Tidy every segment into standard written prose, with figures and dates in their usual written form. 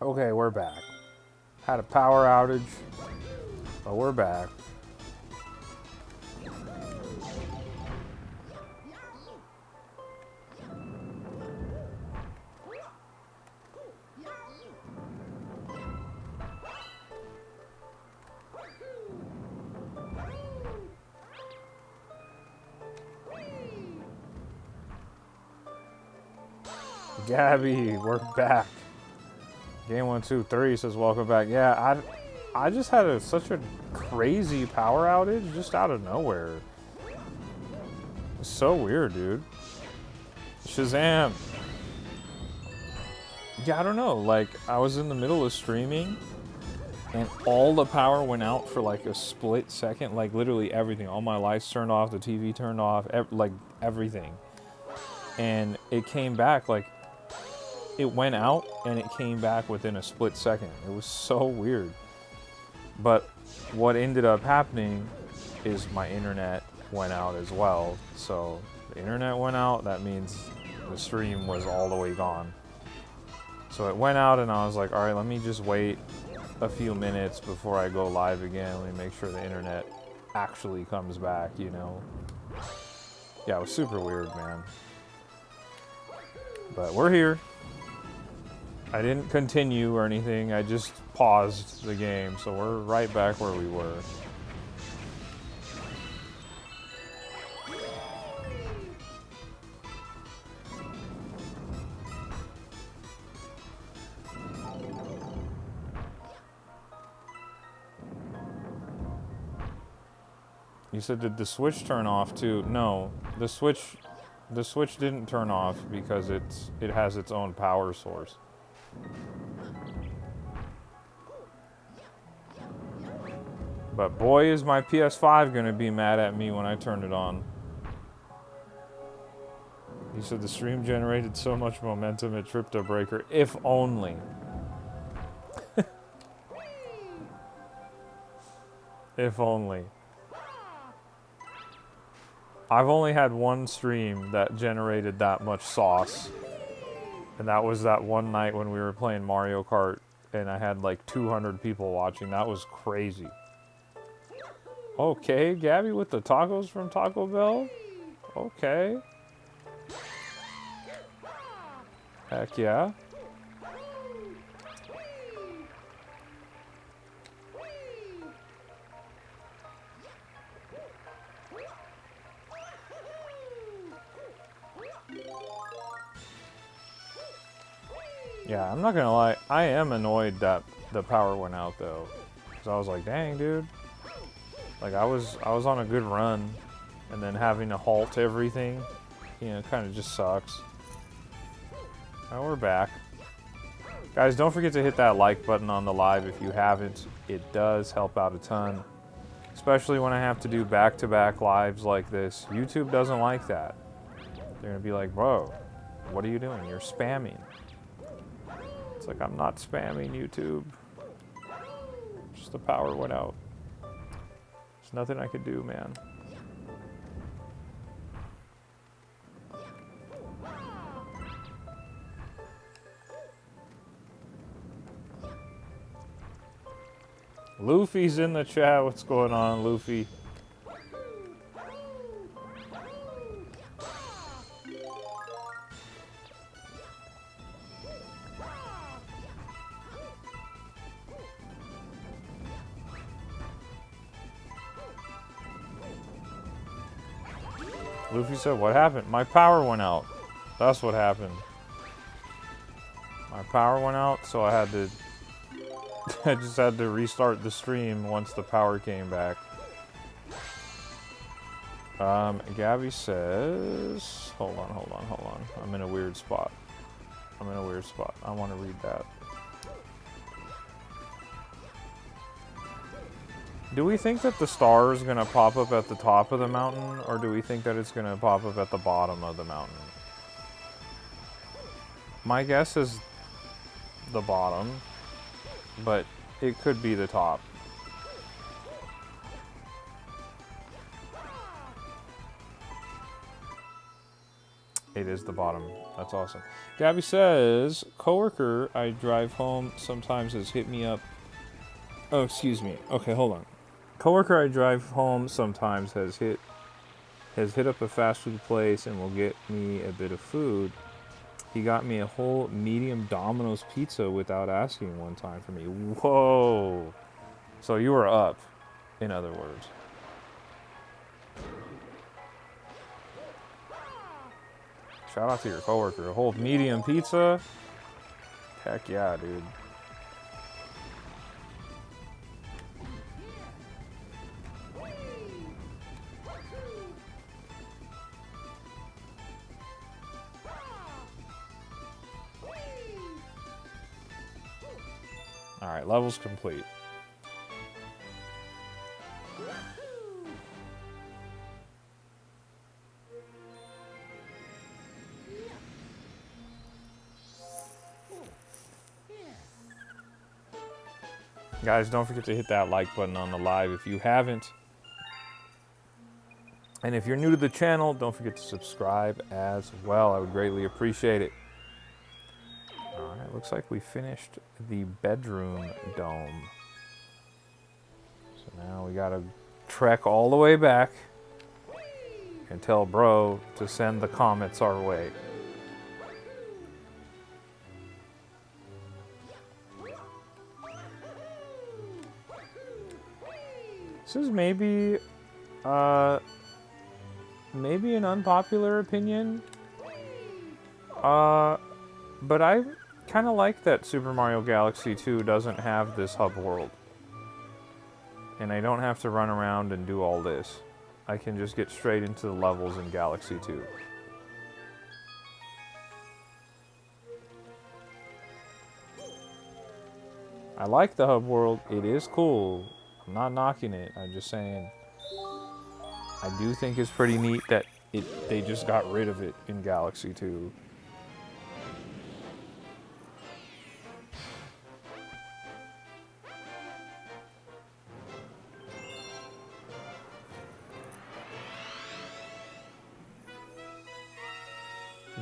Okay, we're back. Had a power outage, but we're back. Gabby, we're back. Game 123 says welcome back. Yeah, I just had such a crazy power outage just out of nowhere. It's so weird, dude. Shazam. Yeah, I don't know. Like, I was in the middle of streaming and all the power went out for like a split second. Like, literally everything. All my lights turned off, the TV turned off, like everything. And it came back, like, it went out and it came back within a split second. It was so weird. But what ended up happening is my internet went out as well. So the internet went out, that means the stream was all the way gone. So it went out and I was like, all right, let me just wait a few minutes before I go live again. Let me make sure the internet actually comes back, you know? Yeah, it was super weird, man. But we're here. I didn't continue or anything, I just paused the game, so we're right back where we were. You said, did the switch turn off too? No, the switch didn't turn off because it has its own power source. But boy, is my PS5 gonna be mad at me when I turn it on. He said the stream generated so much momentum it tripped a breaker. If only. If only. I've only had one stream that generated that much sauce. And that was that one night when we were playing Mario Kart and I had like 200 people watching. That was crazy. Okay, Gabby with the tacos from Taco Bell? Okay. Heck yeah. Yeah, I'm not gonna lie, I am annoyed that the power went out though. Cause I was like, dang dude. Like I was on a good run and then having to halt everything, you know, kinda just sucks. Now we're back. Guys, don't forget to hit that like button on the live if you haven't. It does help out a ton. Especially when I have to do back-to-back lives like this. YouTube doesn't like that. They're gonna be like, bro, what are you doing? You're spamming. It's like, I'm not spamming YouTube. Just the power went out. There's nothing I could do, man. Luffy's in the chat. What's going on, Luffy? Luffy said, what happened? My power went out. That's what happened. My power went out, so I had to... I just had to restart the stream once the power came back. Gabby says... Hold on. I'm in a weird spot. I want to read that. Do we think that the star is going to pop up at the top of the mountain, or do we think that it's going to pop up at the bottom of the mountain? My guess is the bottom, but it could be the top. It is the bottom. That's awesome. Gabby says, coworker I drive home sometimes has hit me up. Oh, excuse me. Okay, hold on. Coworker I drive home sometimes has hit up a fast food place and will get me a bit of food. He got me a whole medium Domino's pizza without asking one time for me. Whoa. So you were up, in other words. Shout out to your coworker. A whole medium pizza? Heck yeah, dude. Alright, level's complete. Guys, don't forget to hit that like button on the live if you haven't. And if you're new to the channel, don't forget to subscribe as well. I would greatly appreciate it. Alright, looks like we finished the bedroom dome. So now we gotta trek all the way back and tell bro to send the comets our way. This is maybe an unpopular opinion. But I kind of like that Super Mario Galaxy 2 doesn't have this hub world. And I don't have to run around and do all this. I can just get straight into the levels in Galaxy 2. I like the hub world. It is cool. I'm not knocking it. I'm just saying I do think it's pretty neat that they just got rid of it in Galaxy 2.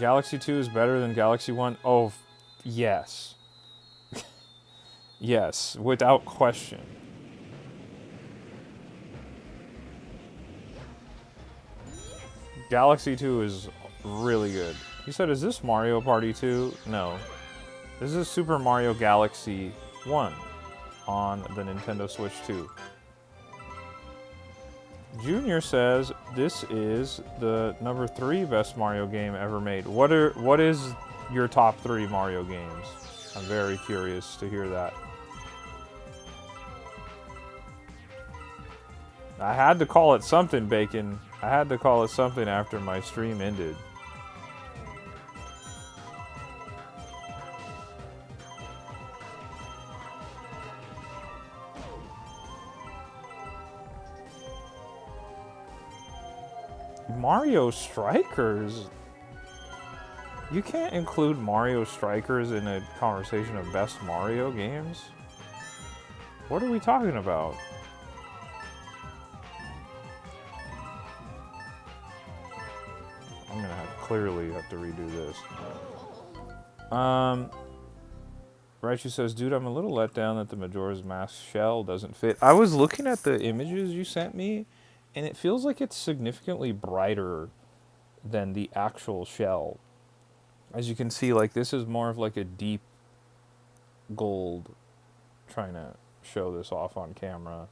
Galaxy 2 is better than Galaxy 1? Oh, yes. Yes, without question. Galaxy 2 is really good. You said, is this Mario Party 2? No. This is Super Mario Galaxy 1 on the Nintendo Switch 2. Junior says, this is the number 3 best Mario game ever made. What is your top 3 Mario games? I'm very curious to hear that. I had to call it something, Bacon. I had to call it something after my stream ended. Mario Strikers? You can't include Mario Strikers in a conversation of best Mario games? What are we talking about? I'm gonna clearly have to redo this. Raichu says, dude, I'm a little let down that the Majora's Mask shell doesn't fit. I was looking at the images you sent me, and it feels like it's significantly brighter than the actual shell. As you can see, like, this is more of like a deep gold. Trying to show this off on camera.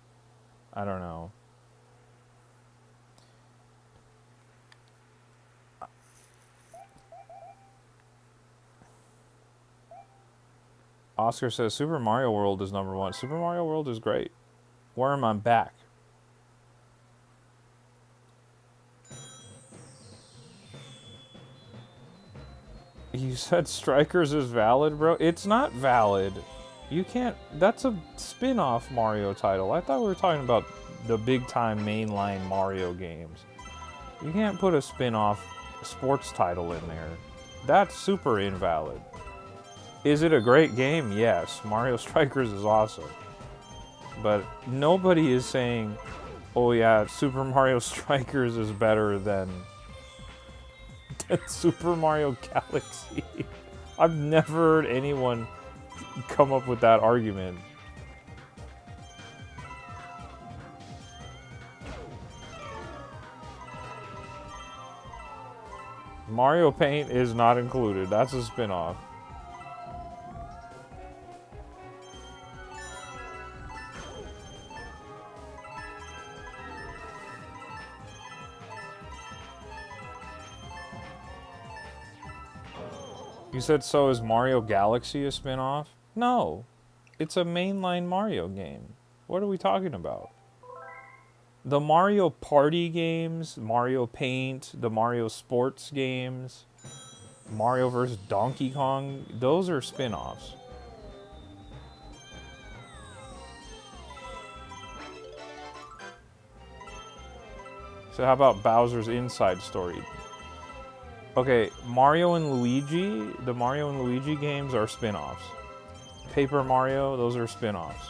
I don't know. Oscar says Super Mario World is number 1. Super Mario World is great. Worm, I'm back. You said Strikers is valid, bro? It's not valid. You can't... That's a spin-off Mario title. I thought we were talking about the big-time mainline Mario games. You can't put a spin-off sports title in there. That's super invalid. Is it a great game? Yes. Mario Strikers is awesome. But nobody is saying, oh yeah, Super Mario Strikers is better than Super Mario Galaxy. I've never heard anyone come up with that argument. Mario Paint is not included. That's a spin-off. You said so is Mario Galaxy a spin-off? No. It's a mainline Mario game. What are we talking about? The Mario Party games, Mario Paint, the Mario Sports games, Mario vs. Donkey Kong, those are spin-offs. So how about Bowser's Inside Story? Okay, Mario and Luigi, the Mario and Luigi games are spin-offs. Paper Mario, those are spin-offs.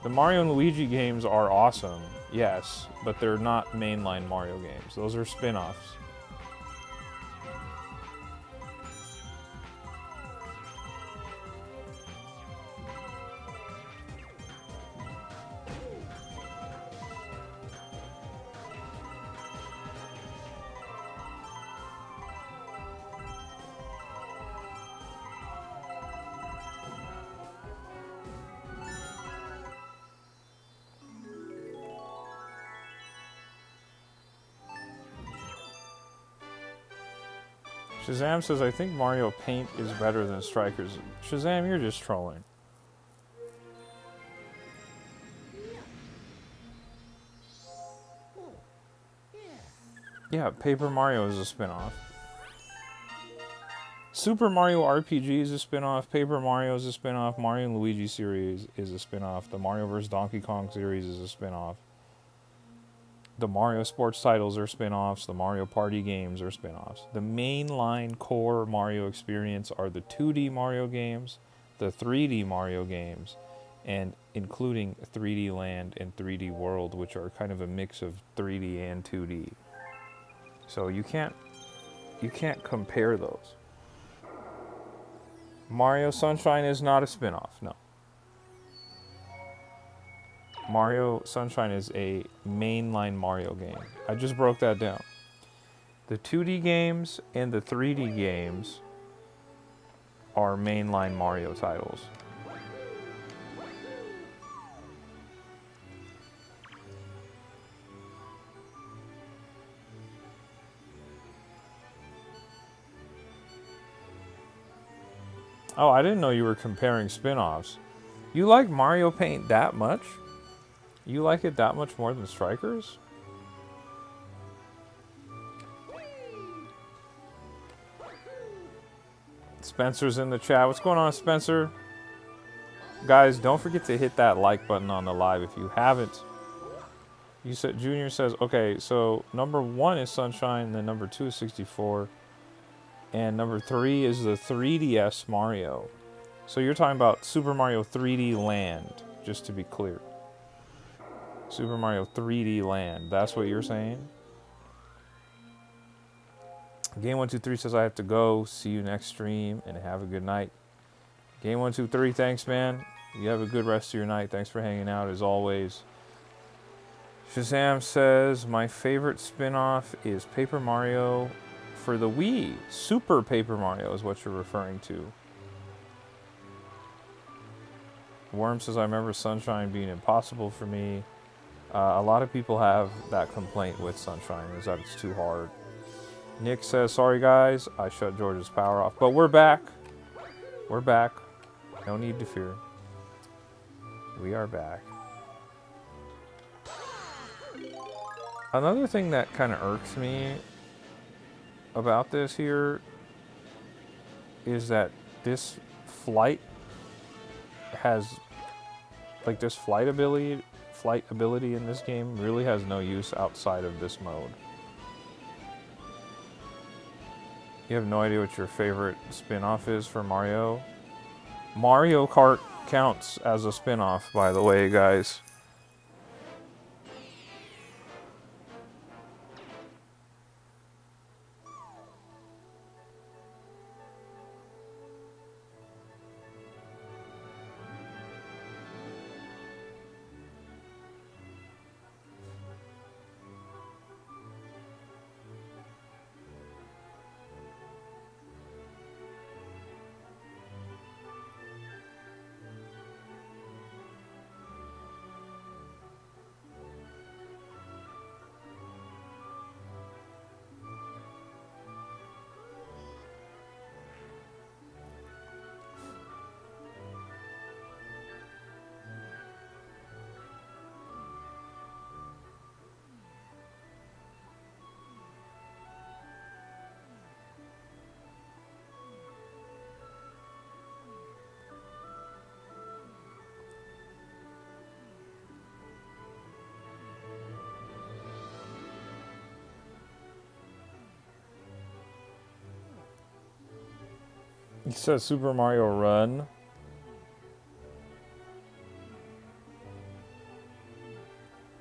The Mario and Luigi games are awesome, yes, but they're not mainline Mario games. Those are spin-offs. Shazam says, I think Mario Paint is better than Strikers. Shazam, you're just trolling. Yeah, Paper Mario is a spin-off. Super Mario RPG is a spin-off. Paper Mario is a spin-off. Mario and Luigi series is a spin-off. The Mario vs. Donkey Kong series is a spin-off. The Mario sports titles are spin-offs. The Mario Party games are spin-offs. The mainline core Mario experience are the 2D Mario games, the 3D Mario games, and including 3D Land and 3D World, which are kind of a mix of 3D and 2D. So you can't compare those. Mario Sunshine is not a spin-off, no. Mario Sunshine is a mainline Mario game. I just broke that down. The 2D games and the 3D games are mainline Mario titles. Oh, I didn't know you were comparing spin-offs. You like Mario Paint that much? You like it that much more than Strikers? Spencer's in the chat. What's going on, Spencer? Guys, don't forget to hit that like button on the live if you haven't. You said Junior says, okay, so number 1 is Sunshine, then number 2 is 64, and number 3 is the 3DS Mario. So you're talking about Super Mario 3D Land, just to be clear. Super Mario 3D Land. That's what you're saying? Game123 says I have to go. See you next stream and have a good night. Game123, thanks, man. You have a good rest of your night. Thanks for hanging out as always. Shazam says my favorite spin-off is Paper Mario for the Wii. Super Paper Mario is what you're referring to. Worm says I remember Sunshine being impossible for me. A lot of people have that complaint with Sunshine, is that it's too hard. Nick says, sorry guys, I shut George's power off. But we're back. We're back. No need to fear. We are back. Another thing that kind of irks me about this here is that this flight has, like, this flight ability in this game really has no use outside of this mode. You have no idea what your favorite spin-off is for Mario? Mario Kart counts as a spin-off, by the way, guys. He says Super Mario Run.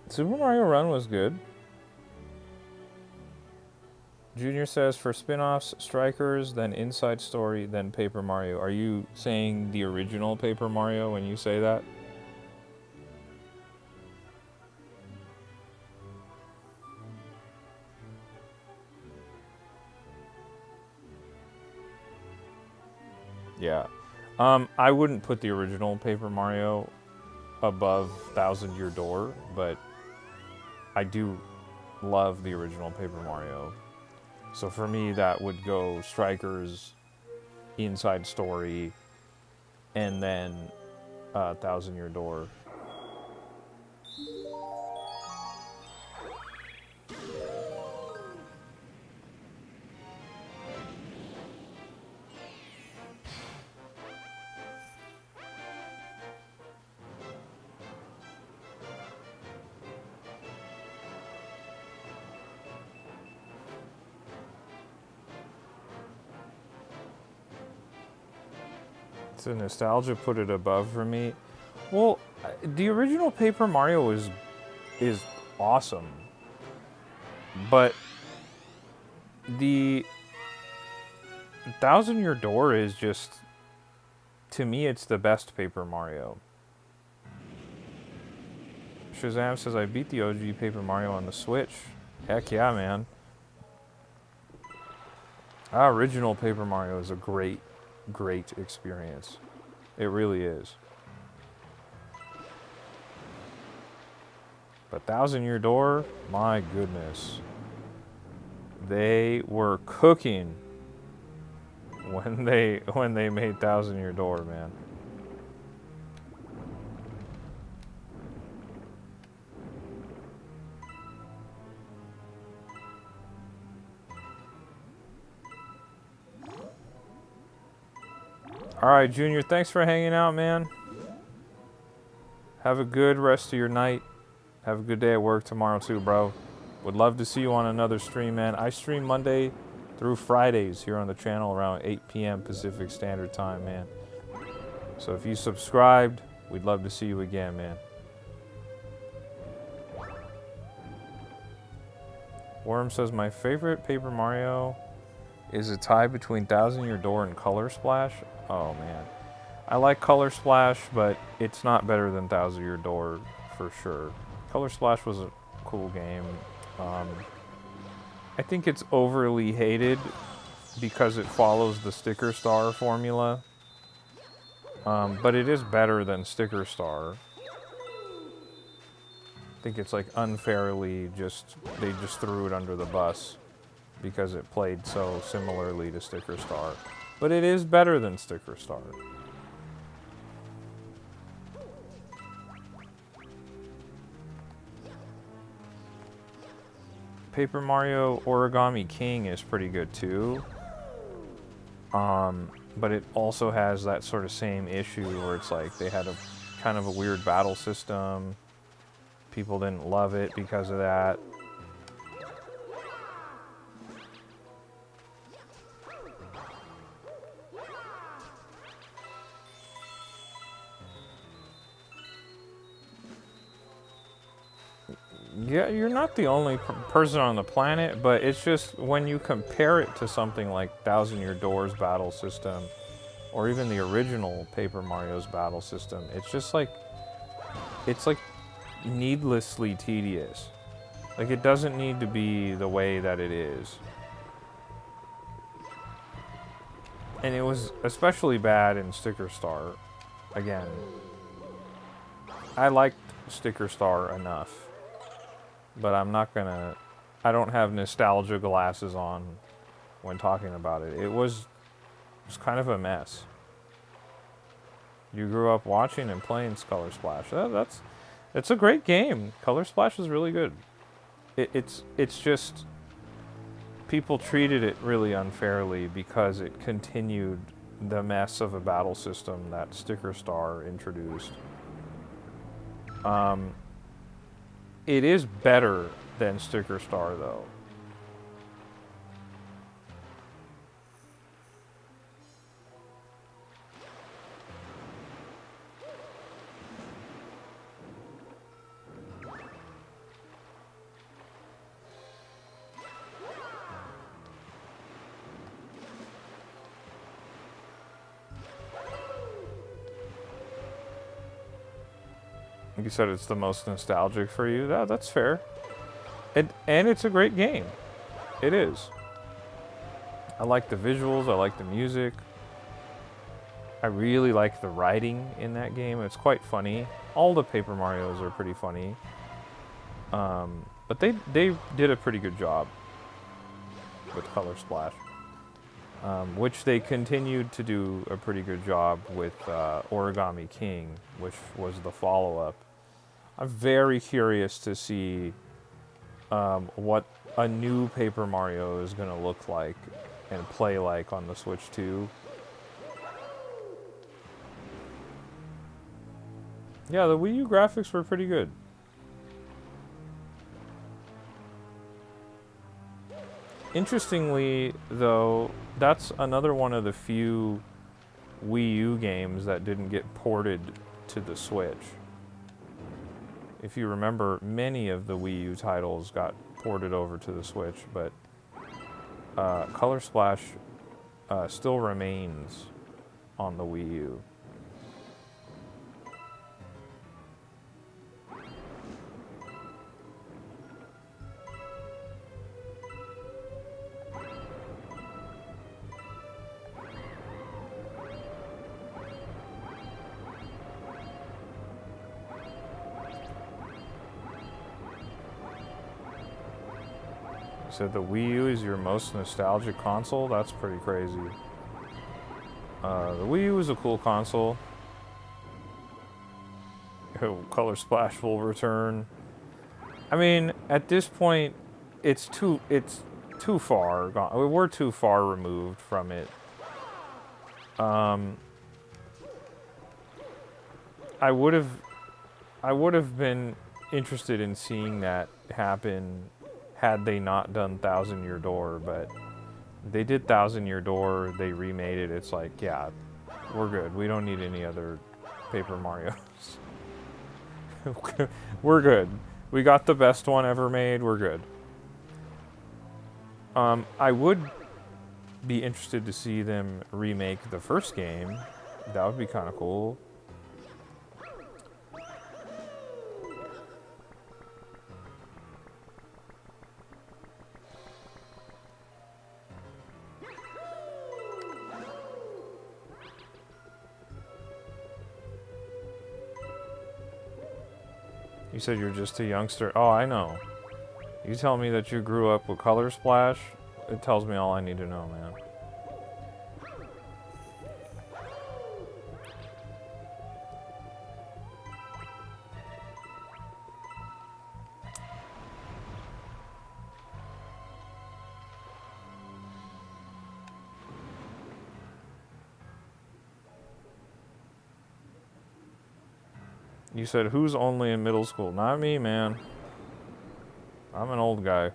Super Mario Run was good. Junior says for spin-offs, Strikers, then Inside Story, then Paper Mario. Are you saying the original Paper Mario when you say that? Yeah. I wouldn't put the original Paper Mario above Thousand Year Door, but I do love the original Paper Mario. So for me, that would go Strikers, Inside Story, and then Thousand Year Door. So nostalgia put it above for me. Well, the original Paper Mario is awesome, but the Thousand Year Door is just, to me, it's the best Paper Mario. Shazam says I beat the OG Paper Mario on the Switch. Heck yeah, man. Our original Paper Mario is a great experience. It really is. But Thousand Year Door, my goodness. They were cooking when they made Thousand Year Door, man. All right, Junior, thanks for hanging out, man. Have a good rest of your night. Have a good day at work tomorrow too, bro. Would love to see you on another stream, man. I stream Monday through Fridays here on the channel around 8 p.m. Pacific Standard Time, man. So if you subscribed, we'd love to see you again, man. Worm says, my favorite Paper Mario is a tie between Thousand Year Door and Color Splash. Oh, man. I like Color Splash, but it's not better than Thousand Year Door for sure. Color Splash was a cool game. I think it's overly hated because it follows the Sticker Star formula. But it is better than Sticker Star. I think it's like unfairly they just threw it under the bus because it played so similarly to Sticker Star. But it is better than Sticker Star. Paper Mario Origami King is pretty good too. But it also has that sort of same issue where it's like they had a kind of a weird battle system. People didn't love it because of that. Yeah, you're not the only person on the planet, but it's just when you compare it to something like Thousand Year Door's battle system, or even the original Paper Mario's battle system, it's just like, it's like needlessly tedious. Like, it doesn't need to be the way that it is. And it was especially bad in Sticker Star. Again, I liked Sticker Star enough. But I'm not gonna, I don't have nostalgia glasses on when talking about it. It was kind of a mess. You grew up watching and playing Color Splash. It's a great game. Color Splash is really good. It's just, people treated it really unfairly because it continued the mess of a battle system that Sticker Star introduced. It is better than Sticker Star, though. Like you said, it's the most nostalgic for you. That's fair. And it's a great game. It is. I like the visuals. I like the music. I really like the writing in that game. It's quite funny. All the Paper Marios are pretty funny. But they did a pretty good job with Color Splash. Which they continued to do a pretty good job with Origami King, which was the follow-up. I'm very curious to see what a new Paper Mario is going to look like and play like on the Switch 2. Yeah, the Wii U graphics were pretty good. Interestingly, though, that's another one of the few Wii U games that didn't get ported to the Switch. If you remember, many of the Wii U titles got ported over to the Switch, but Color Splash still remains on the Wii U. Said the Wii U is your most nostalgic console? That's pretty crazy. The Wii U is a cool console. Color Splash will return. I mean, at this point, it's too far gone. We're too far removed from it. I would have been interested in seeing that happen had they not done Thousand Year Door, but they did Thousand Year Door, they remade it. It's like, yeah, we're good. We don't need any other Paper Marios. We're good. We got the best one ever made. We're good. I would be interested to see them remake the first game. That would be kind of cool. You said you're just a youngster. Oh, I know. You tell me that you grew up with Color Splash, it tells me all I need to know, man. You said, who's only in middle school? Not me, man. I'm an old guy.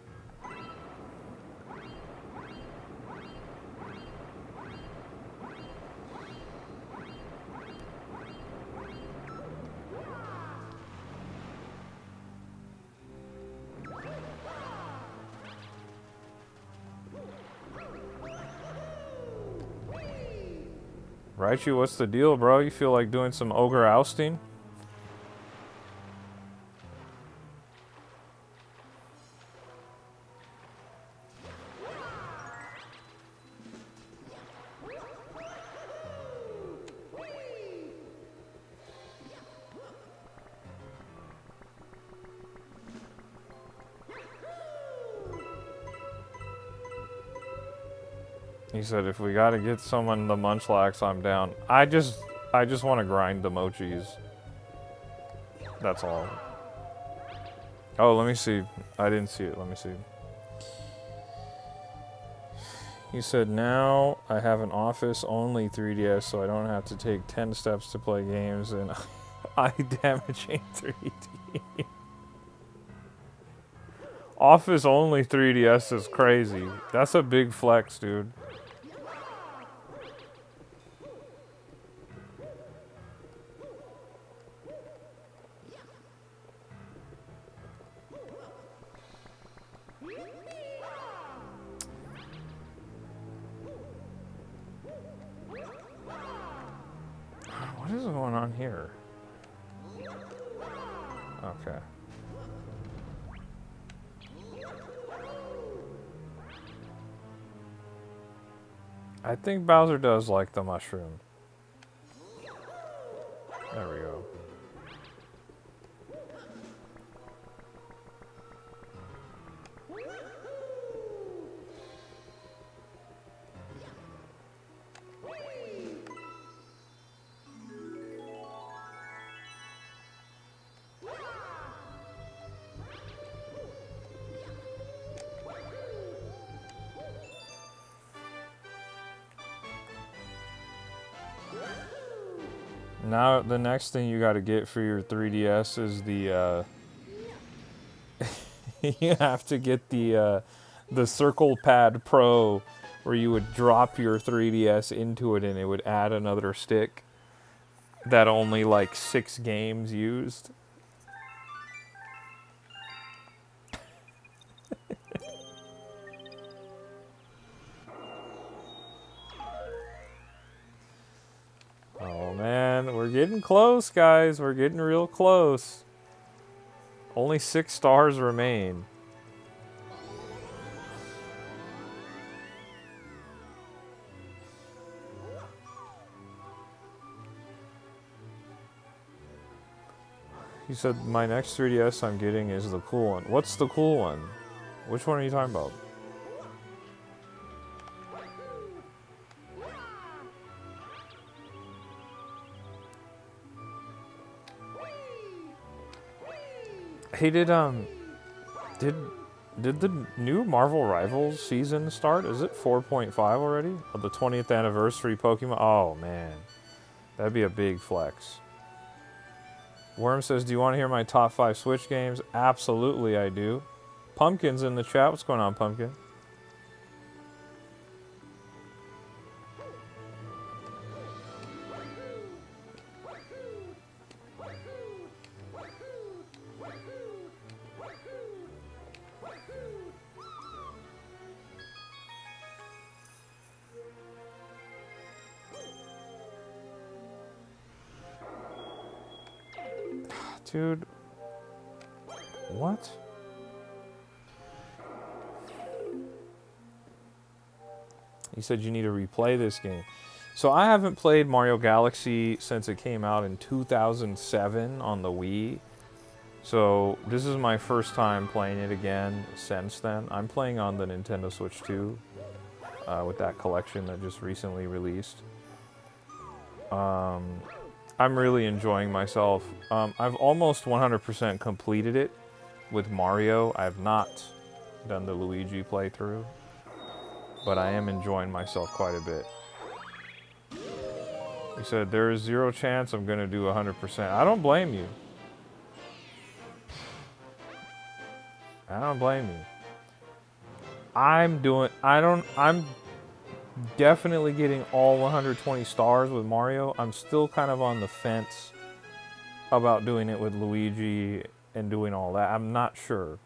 Raichu, what's the deal, bro? You feel like doing some ogre ousting? He said, if we gotta get someone the Munchlax, I'm down. I just want to grind the mochis. That's all. Oh, let me see. I didn't see it. Let me see. He said, now I have an office-only 3DS, so I don't have to take 10 steps to play games, and eye damaging 3D. Office-only 3DS is crazy. That's a big flex, dude. What is going on here? Okay. I think Bowser does like the mushroom. There we go. Now the next thing you got to get for your 3DS is the you have to get the Circle Pad Pro, where you would drop your 3DS into it and it would add another stick that only like 6 games used. Oh man, we're getting close, guys. We're getting real close. Only 6 stars remain. He said, my next 3DS I'm getting is the cool one. What's the cool one? Which one are you talking about? Hey, did the new Marvel Rivals season start? Is it 4.5 already? Of the 20th anniversary Pokemon? Oh, man. That'd be a big flex. Worm says, do you want to hear my top 5 Switch games? Absolutely, I do. Pumpkin's in the chat. What's going on, Pumpkin? Dude. What? He said you need to replay this game. So I haven't played Mario Galaxy since it came out in 2007 on the Wii. So this is my first time playing it again since then. I'm playing on the Nintendo Switch 2 with that collection that just recently released. I'm really enjoying myself. I've almost 100% completed it with Mario. I have not done the Luigi playthrough, but I am enjoying myself quite a bit. He said, there is 0 chance I'm going to do 100%. I don't blame you. I don't blame you. I'm definitely getting all 120 stars with Mario. I'm still kind of on the fence about doing it with Luigi and doing all that. I'm not sure.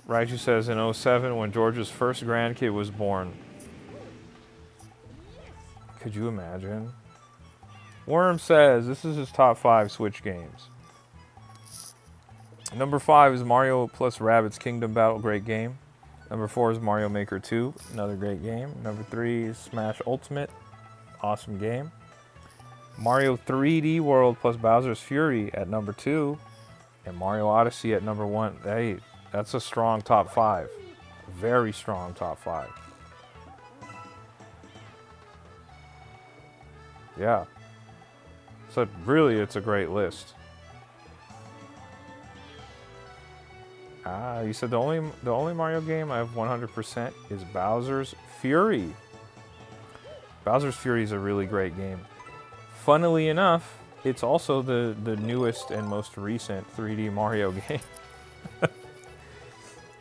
Raichu says, in 07, when George's first grandkid was born. Could you imagine? Worm says, this is his top 5 Switch games. Number 5 is Mario plus Rabbids Kingdom Battle, great game. Number 4 is Mario Maker 2, another great game. Number 3 is Smash Ultimate, awesome game. Mario 3D World plus Bowser's Fury at number 2. And Mario Odyssey at number 1. Hey, that's a strong top 5. Very strong top 5. Yeah. So really, it's a great list. You said the only Mario game I have 100% is Bowser's Fury. Bowser's Fury is a really great game. Funnily enough, it's also the newest and most recent 3D Mario game.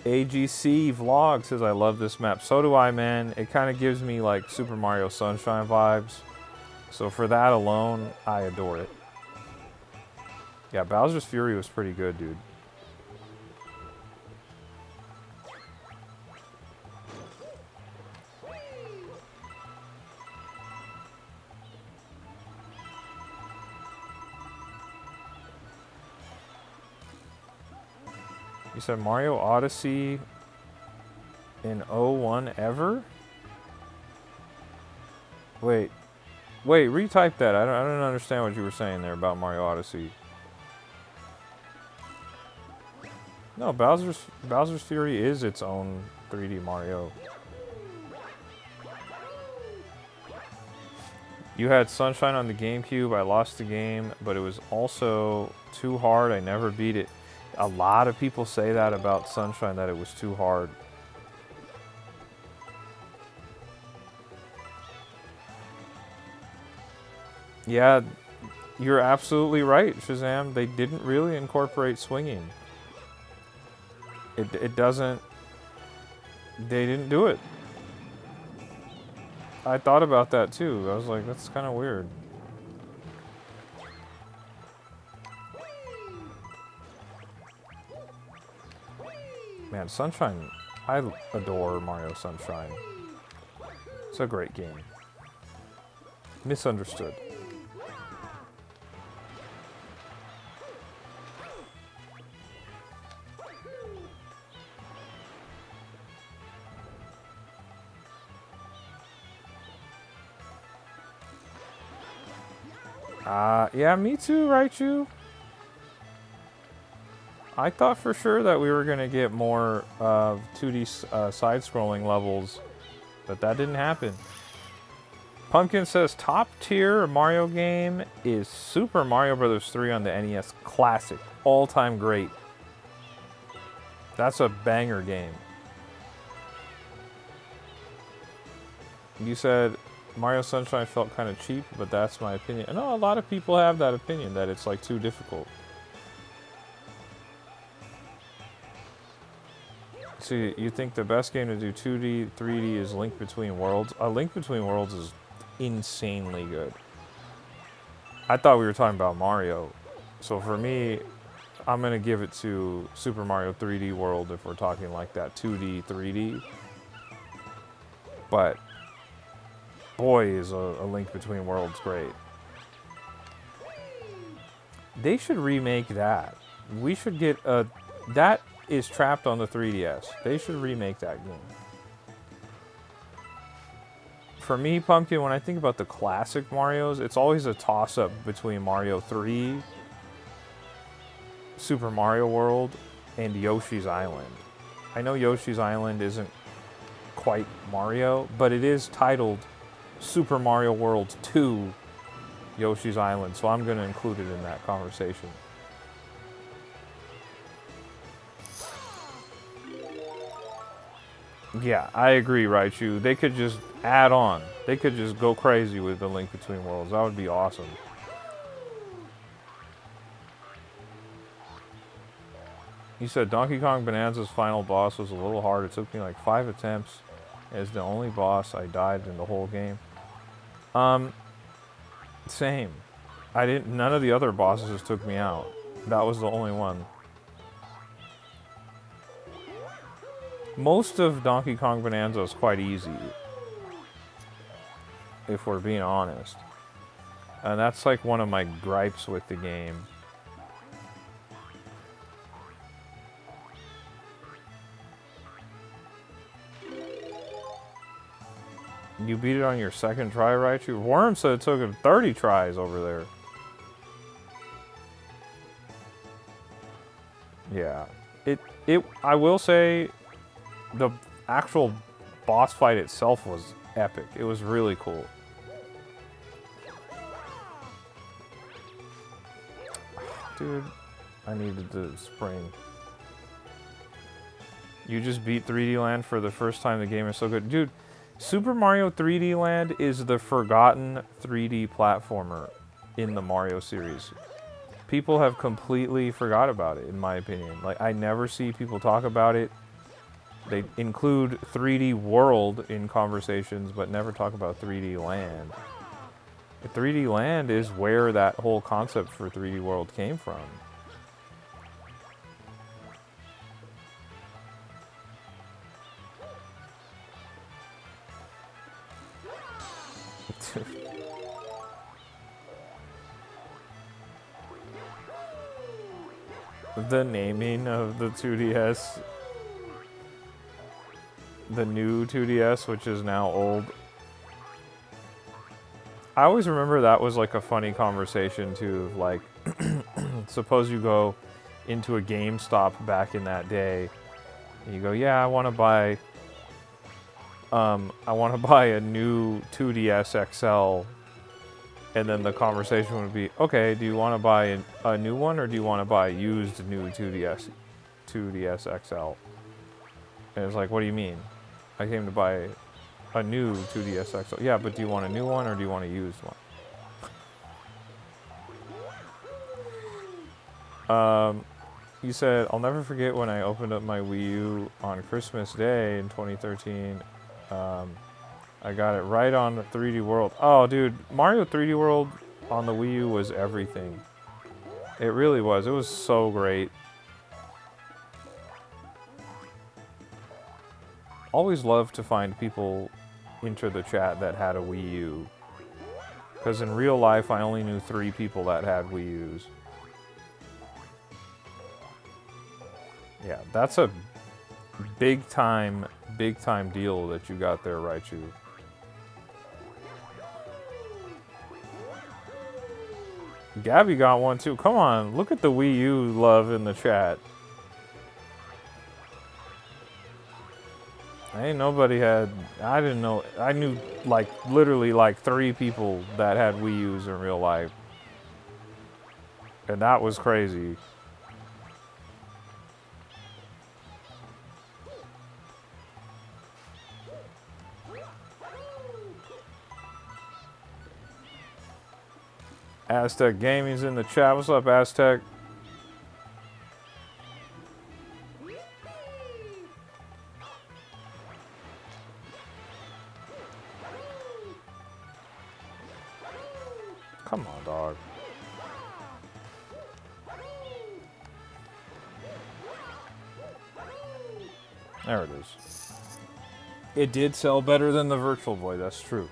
AGC Vlog says, I love this map. So do I, man. It kind of gives me like Super Mario Sunshine vibes. So for that alone, I adore it. Yeah, Bowser's Fury was pretty good, dude. You said Mario Odyssey in '01 ever? Wait, retype that. I don't understand what you were saying there about Mario Odyssey. No, Bowser's Fury is its own 3D Mario. You had Sunshine on the GameCube. I lost the game, but it was also too hard. I never beat it. A lot of people say that about Sunshine, that it was too hard. Yeah, you're absolutely right, Shazam. They didn't really incorporate swinging. It doesn't... They didn't do it. I thought about that too. I was like, that's kind of weird. Man, Sunshine, I adore Mario Sunshine. It's a great game. Misunderstood. Yeah, me too, Raichu. I thought for sure that we were going to get more 2D side-scrolling levels, but that didn't happen. Pumpkin says, top tier Mario game is Super Mario Bros. 3 on the NES Classic. All-time great. That's a banger game. You said Mario Sunshine felt kind of cheap, but that's my opinion. I know a lot of people have that opinion, that it's like too difficult. So you think the best game to do 2D, 3D is Link Between Worlds? A Link Between Worlds is insanely good. I thought we were talking about Mario. So for me, I'm going to give it to Super Mario 3D World if we're talking like that 2D, 3D. But boy, is a Link Between Worlds great. They should remake that. We should get a... That is trapped on the 3DS. They should remake that game. For me, Pumpkin, when I think about the classic Marios, it's always a toss-up between Mario 3, Super Mario World, and Yoshi's Island. I know Yoshi's Island isn't quite Mario, but it is titled Super Mario World 2 Yoshi's Island, so I'm going to include it in that conversation. Yeah, I agree, Raichu. They could just add on. They could just go crazy with the Link Between Worlds. That would be awesome. You said Donkey Kong Bonanza's final boss was a little hard. It took me like 5 attempts. As the only boss, I died in the whole game. Same. None of the other bosses took me out. That was the only one. Most of Donkey Kong Bonanza is quite easy, if we're being honest. And that's like one of my gripes with the game. You beat it on your second try, Raichu? Worm said it took him 30 tries over there. Yeah. I will say, the actual boss fight itself was epic. It was really cool. Dude, I needed the spring. You just beat 3D Land for the first time. The game is so good. Dude, Super Mario 3D Land is the forgotten 3D platformer in the Mario series. People have completely forgot about it, in my opinion. Like, I never see people talk about it. They include 3D World in conversations, but never talk about 3D Land. 3D Land is where that whole concept for 3D World came from. The naming of the 2DS, the new 2DS, which is now old. I always remember that was like a funny conversation too. Like, suppose you go into a GameStop back in that day, and you go, "Yeah, I want to buy a new 2DS XL," and then the conversation would be, "Okay, do you want to buy a new one, or do you want to buy a used new 2DS XL?" And it's like, "What do you mean? I came to buy a new 2DS XL." "Yeah, but do you want a new one, or do you want a used one?" You said, "I'll never forget when I opened up my Wii U on Christmas Day in 2013. I got it right on the 3D World." Oh, dude, Mario 3D World on the Wii U was everything. It really was. It was so great. Always love to find people enter the chat that had a Wii U. Because in real life, I only knew 3 people that had Wii U's. Yeah, that's a big time deal that you got there, Raichu. Gabby got one too. Come on, look at the Wii U love in the chat. Ain't nobody had, I didn't know, I knew like literally like 3 people that had Wii U's in real life. And that was crazy. Aztec Gaming's in the chat. What's up, Aztec? Come on, dog. There it is. It did sell better than the Virtual Boy, that's true.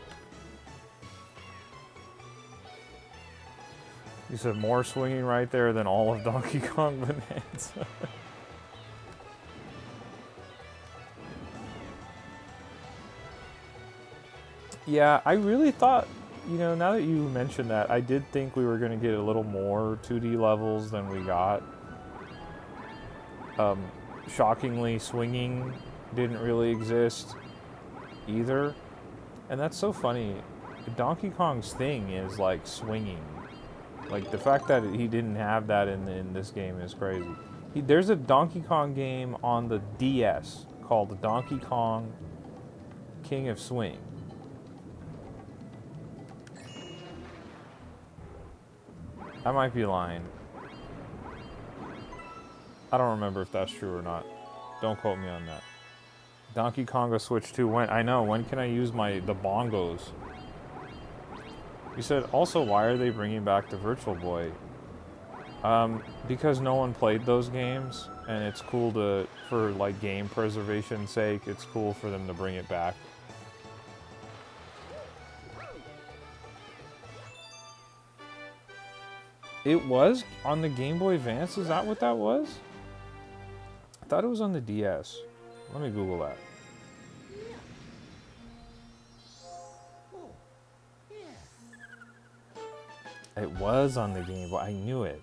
You said more swinging right there than all of Donkey Kong Bonanza. Yeah, I really thought, you know, now that you mentioned that, I did think we were going to get a little more 2D levels than we got. Shockingly, swinging didn't really exist either. And that's so funny. Donkey Kong's thing is like swinging. Like the fact that he didn't have that in this game is crazy. There's a Donkey Kong game on the DS called Donkey Kong King of Swing. I might be lying. I don't remember if that's true or not. Don't quote me on that. Donkey Konga Switch 2, when? I know, when can I use the bongos? You said, also, why are they bringing back the Virtual Boy? Because no one played those games, and it's cool for like game preservation's sake, it's cool for them to bring it back. It was on the Game Boy Advance, is that what that was? I thought it was on the DS. Let me Google that. It was on the Game Boy. I knew it,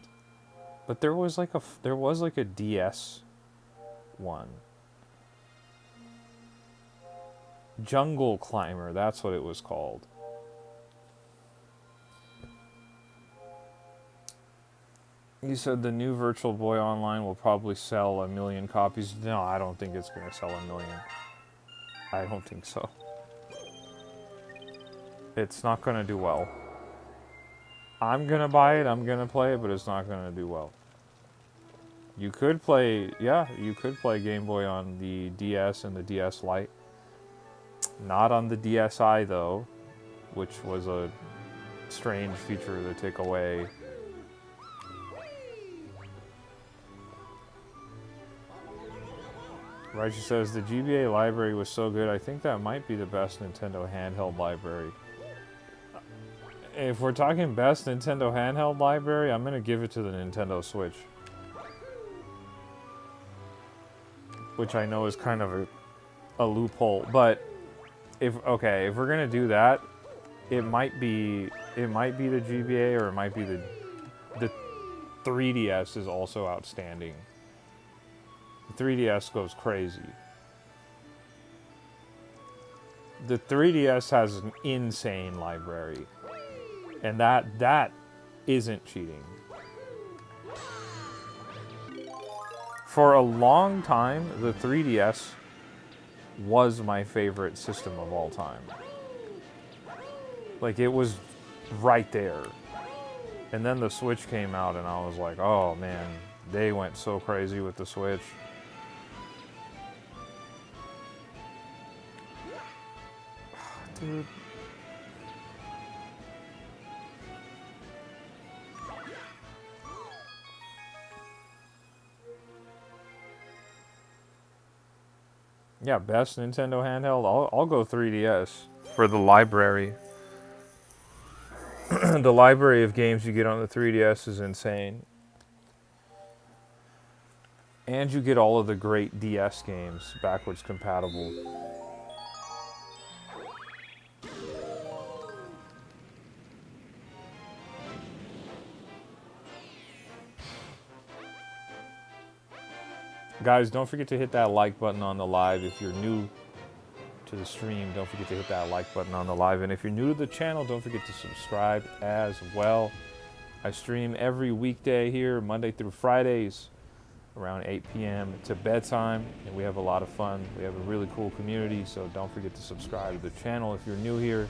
but there was like a DS one. Jungle Climber. That's what it was called. You said the new Virtual Boy Online will probably sell 1 million copies. No, I don't think it's going to sell 1 million. I don't think so. It's not going to do well. I'm going to buy it, I'm going to play it, but it's not going to do well. You could play, yeah, you could play Game Boy on the DS and the DS Lite. Not on the DSi, though, which was a strange feature to take away. Raichu says, the GBA library was so good, I think that might be the best Nintendo handheld library. If we're talking best Nintendo handheld library, I'm going to give it to the Nintendo Switch. which I know is kind of a loophole. But if we're gonna do that, it might be the GBA, or it might be the 3DS is also outstanding. The 3DS goes crazy. The 3DS has an insane library, and that isn't cheating. For a long time, the 3DS was my favorite system of all time. Like, it was right there. And then the Switch came out, and I was like, oh man, they went so crazy with the Switch. Dude. Yeah, best Nintendo handheld. I'll go 3DS for the library. The library of games you get on the 3DS is insane. And you get all of the great DS games backwards compatible. Guys, don't forget to hit that like button on the live. If you're new to the stream, don't forget to hit that like button on the live. And if you're new to the channel, don't forget to subscribe as well. I stream every weekday here, Monday through Fridays, around 8 p.m. to bedtime, and we have a lot of fun. We have a really cool community, so don't forget to subscribe to the channel if you're new here.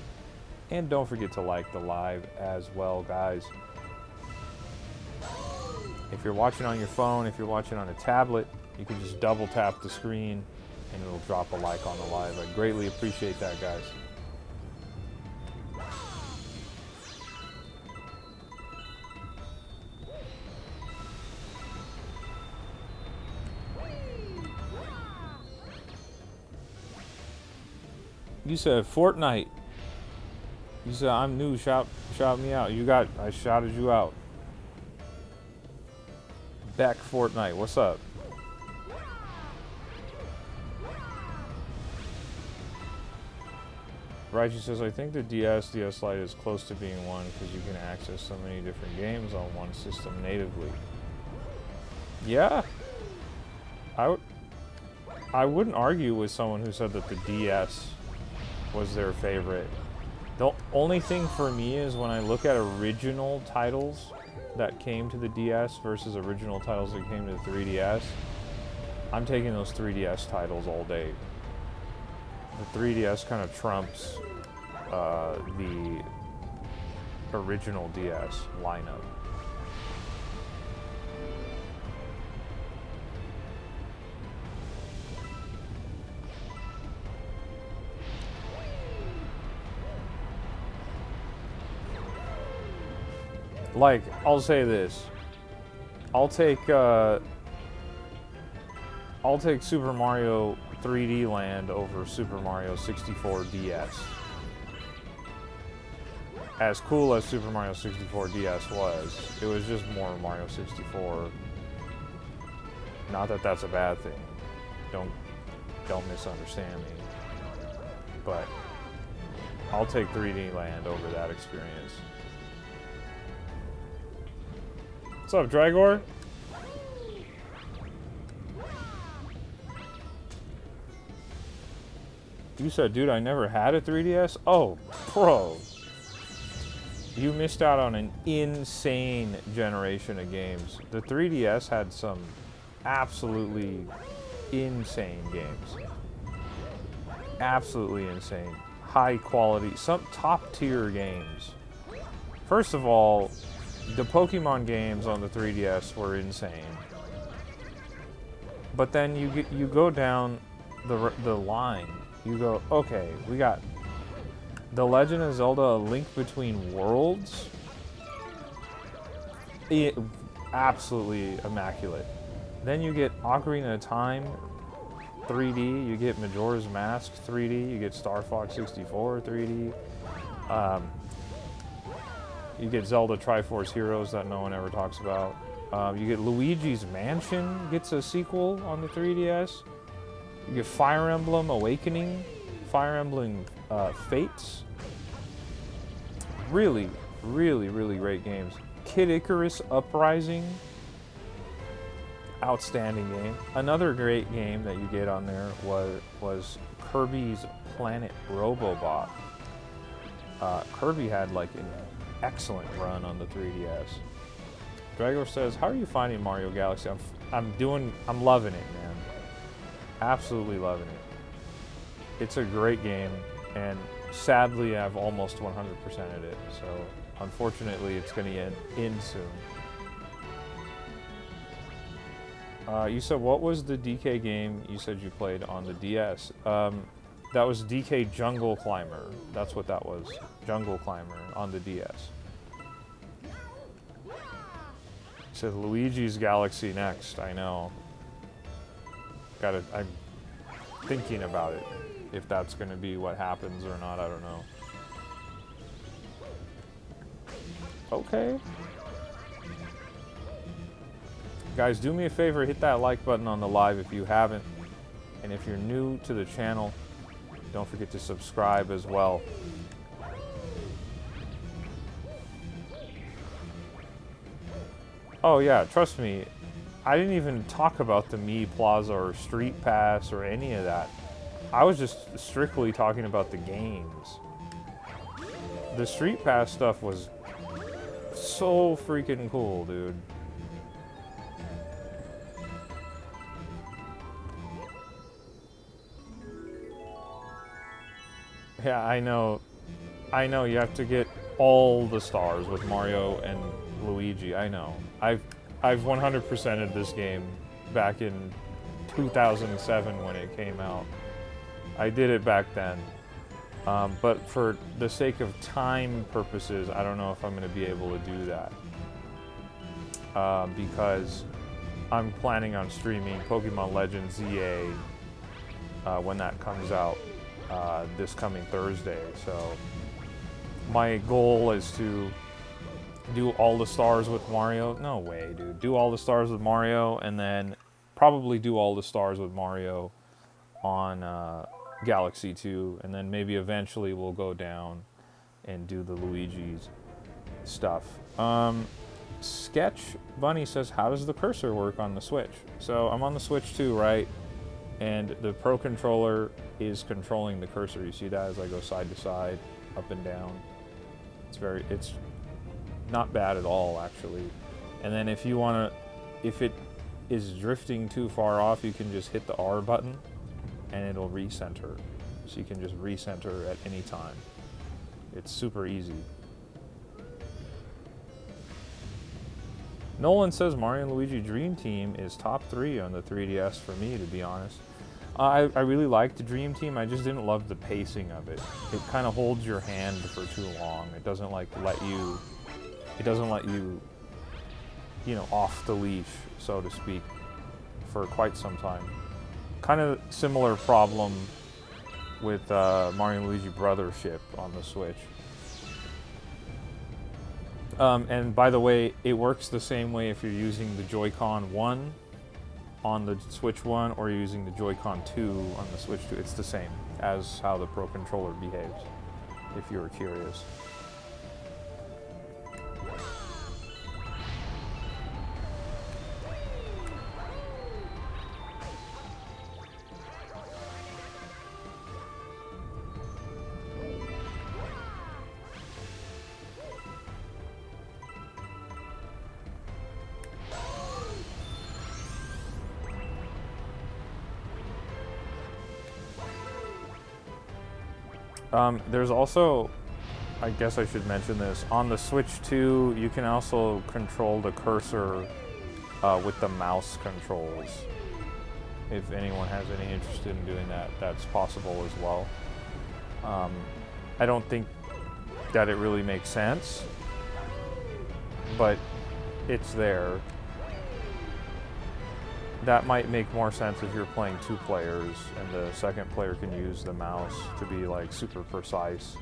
And don't forget to like the live as well, guys. If you're watching on your phone, if you're watching on a tablet, you can just double tap the screen and it'll drop a like on the live. I greatly appreciate that, guys. You said Fortnite. You said I'm new, shout me out. I shouted you out. Beck Fortnite, what's up? Raichi says, I think the DS Lite is close to being one because you can access so many different games on one system natively. Yeah. I wouldn't argue with someone who said that the DS was their favorite. The only thing for me is when I look at original titles that came to the DS versus original titles that came to the 3DS, I'm taking those 3DS titles all day. The 3DS kind of trumps the original DS lineup. Like, I'll say this. I'll take Super Mario 3D Land over Super Mario 64 DS. As cool as Super Mario 64 DS was, it was just more Mario 64. Not that that's a bad thing. Don't misunderstand me. But I'll take 3D Land over that experience. What's up, Dragor? You said, dude, I never had a 3DS? Oh, bro. You missed out on an insane generation of games. The 3DS had some absolutely insane games. Absolutely insane. High quality, some top tier games. First of all, the Pokemon games on the 3DS were insane. But then you go down the line. You go, okay, we got The Legend of Zelda: A Link Between Worlds. Absolutely immaculate. Then you get Ocarina of Time 3D. You get Majora's Mask 3D. You get Star Fox 64 3D. You get Zelda Triforce Heroes that no one ever talks about. You get Luigi's Mansion gets a sequel on the 3DS. You get Fire Emblem Awakening, Fire Emblem Fates. Really, really, really great games. Kid Icarus Uprising. Outstanding game. Another great game that you get on there was Kirby's Planet Robobot. Kirby had like an excellent run on the 3DS. Dragor says, "How are you finding Mario Galaxy?" I'm loving it, man. Absolutely loving it. It's a great game, and sadly, I've almost 100%ed it. So, unfortunately, it's going to end soon. You said, what was the DK game you said you played on the DS? That was DK Jungle Climber. That's what that was. Jungle Climber on the DS. Said Luigi's Galaxy next. I know. I'm thinking about it. If that's going to be what happens or not, I don't know. Okay. Guys, do me a favor, hit that like button on the live if you haven't. And if you're new to the channel, don't forget to subscribe as well. Oh yeah, trust me, I didn't even talk about the Mii Plaza or Street Pass or any of that. I was just strictly talking about the games. The Street Pass stuff was so freaking cool, dude. Yeah, I know you have to get all the stars with Mario and Luigi. I know. I've 100%ed this game back in 2007 when it came out. I did it back then. But for the sake of time purposes, I don't know if I'm going to be able to do that. Because I'm planning on streaming Pokemon Legends ZA when that comes out this coming Thursday. So my goal is to do all the stars with Mario. No way, dude. Do all the stars with Mario, and then probably do all the stars with Mario on Galaxy 2, and then maybe eventually we'll go down and do the Luigi's stuff. Sketch Bunny says, how does the cursor work on the Switch? So I'm on the Switch 2, right? And the Pro Controller is controlling the cursor. You see that as I go side to side, up and down. It's not bad at all, actually. And then if it is drifting too far off, you can just hit the R button and it'll recenter. So you can just recenter at any time. It's super easy. Nolan says Mario & Luigi Dream Team is top 3 on the 3DS for me, to be honest. I really liked the Dream Team, I just didn't love the pacing of it. It kind of holds your hand for too long. It doesn't like let you, you know, off the leash, so to speak, for quite some time. Kind of similar problem with Mario & Luigi Brothership on the Switch. And by the way, it works the same way if you're using the Joy-Con 1 on the Switch 1 or you're using the Joy-Con 2 on the Switch 2. It's the same as how the Pro Controller behaves, if you were curious. There's also, I guess I should mention this, on the Switch 2, you can also control the cursor with the mouse controls. If anyone has any interest in doing that, that's possible as well. I don't think that it really makes sense, but it's there. That might make more sense if you're playing 2 players and the second player can use the mouse to be like super precise.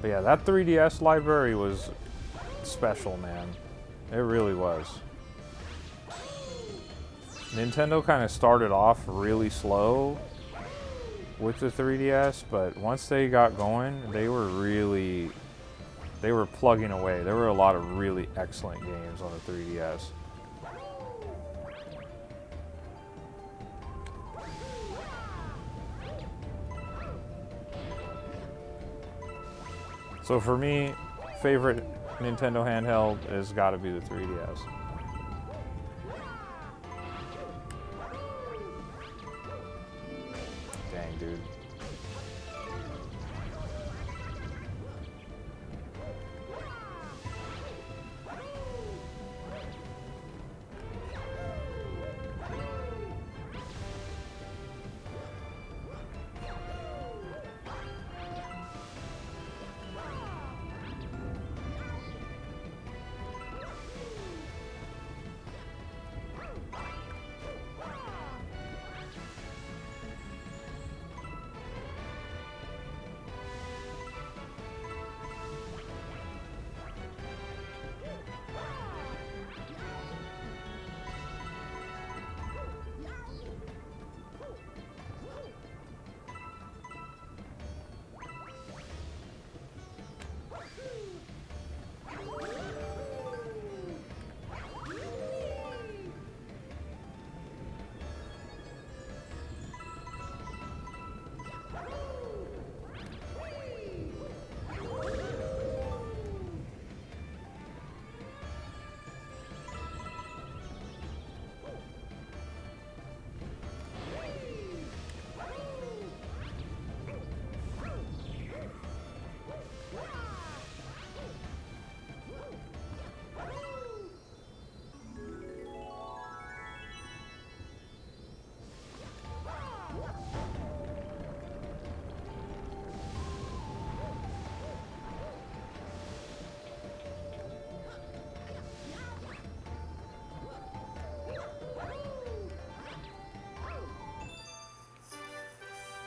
But yeah, that 3DS library was special, man. It really was. Nintendo kind of started off really slow with the 3DS, but once they got going, they were plugging away. There were a lot of really excellent games on the 3DS. So for me, favorite Nintendo handheld has got to be the 3DS. Dang, dude.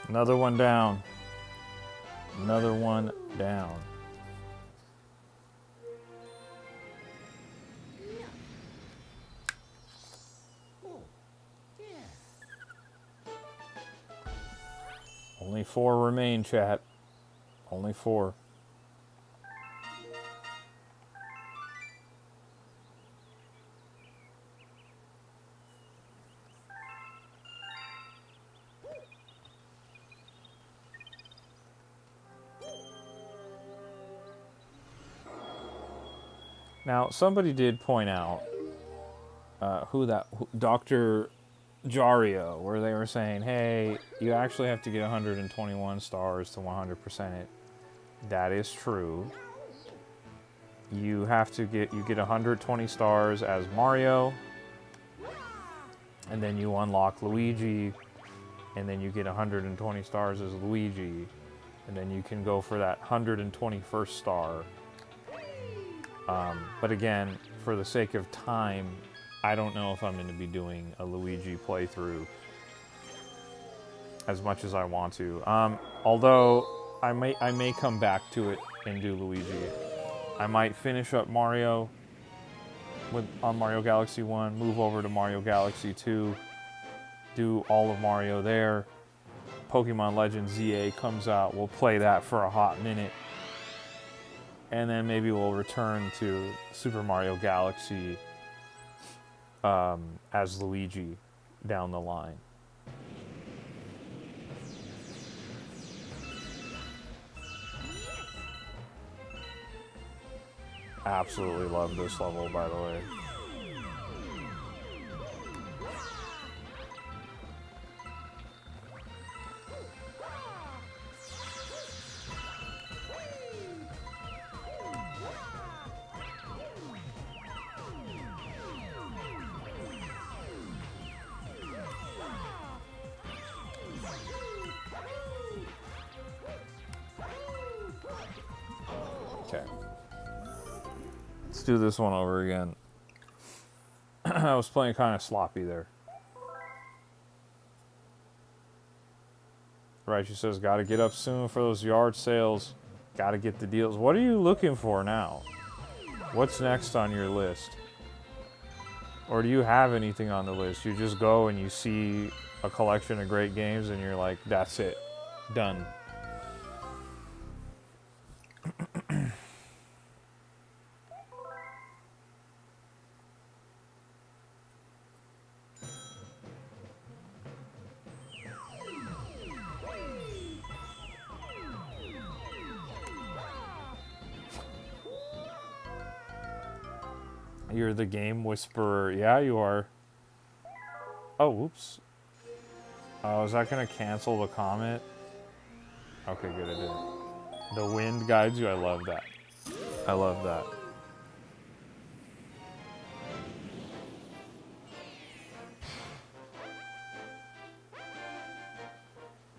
Another one down. Another one down. Only 4 remain, chat. Only 4. Now, somebody did point out Dr. Jario, where they were saying, hey, you actually have to get 121 stars to 100% it. That is true. You get 120 stars as Mario, and then you unlock Luigi, and then you get 120 stars as Luigi, and then you can go for that 121st star. But again, for the sake of time, I don't know if I'm going to be doing a Luigi playthrough as much as I want to. Although I may come back to it and do Luigi. I might finish up Mario on Mario Galaxy 1, move over to Mario Galaxy 2, do all of Mario there. Pokemon Legends ZA comes out, we'll play that for a hot minute. And then maybe we'll return to Super Mario Galaxy as Luigi down the line. Absolutely love this level, by the way. Okay. Let's do this one over again. I was playing kind of sloppy there. Right, she says, gotta get up soon for those yard sales. Gotta get the deals. What are you looking for now? What's next on your list? Or do you have anything on the list? You just go and you see a collection of great games and you're like, that's it. Done. You're the game whisperer. Yeah, you are. Oh, whoops. Oh, is that going to cancel the comment? Okay, good, it didn't. The wind guides you. I love that. I love that.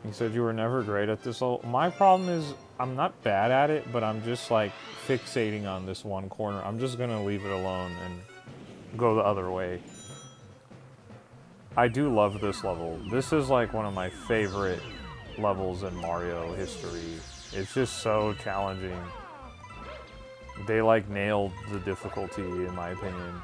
You said you were never great at this. My problem is I'm not bad at it, but I'm just like fixating on this one corner. I'm just going to leave it alone and go the other way. I do love this level. This is like one of my favorite levels in Mario history. It's just so challenging. They like nailed the difficulty, in my opinion.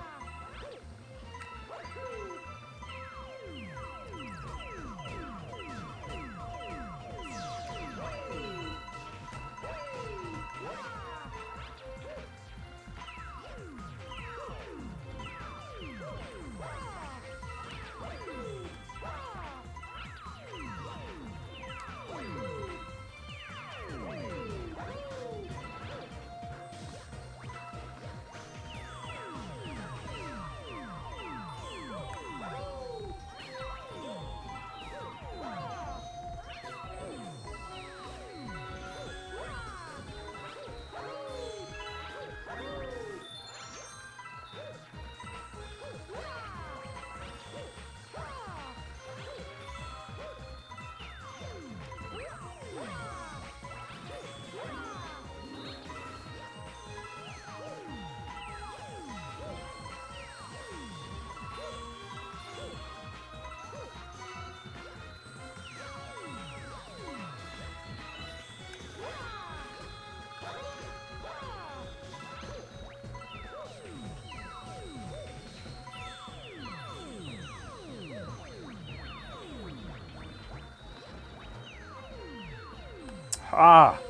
Ah,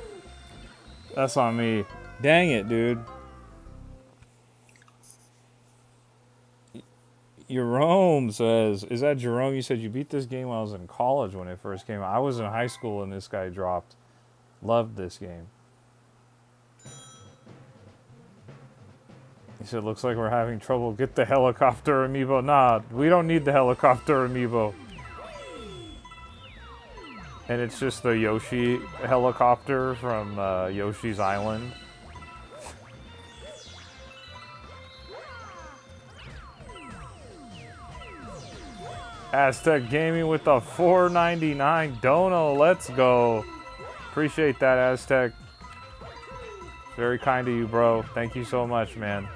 that's on me. Dang it, dude. Jerome says, is that Jerome? You said you beat this game while I was in college when it first came out. I was in high school and this guy dropped. Loved this game. He said, looks like we're having trouble. Get the helicopter amiibo. Nah, we don't need the helicopter amiibo. And it's just the Yoshi helicopter from Yoshi's Island. Aztec Gaming with the $4.99 dono. Let's go. Appreciate that, Aztec. Very kind of you, bro. Thank you so much, man.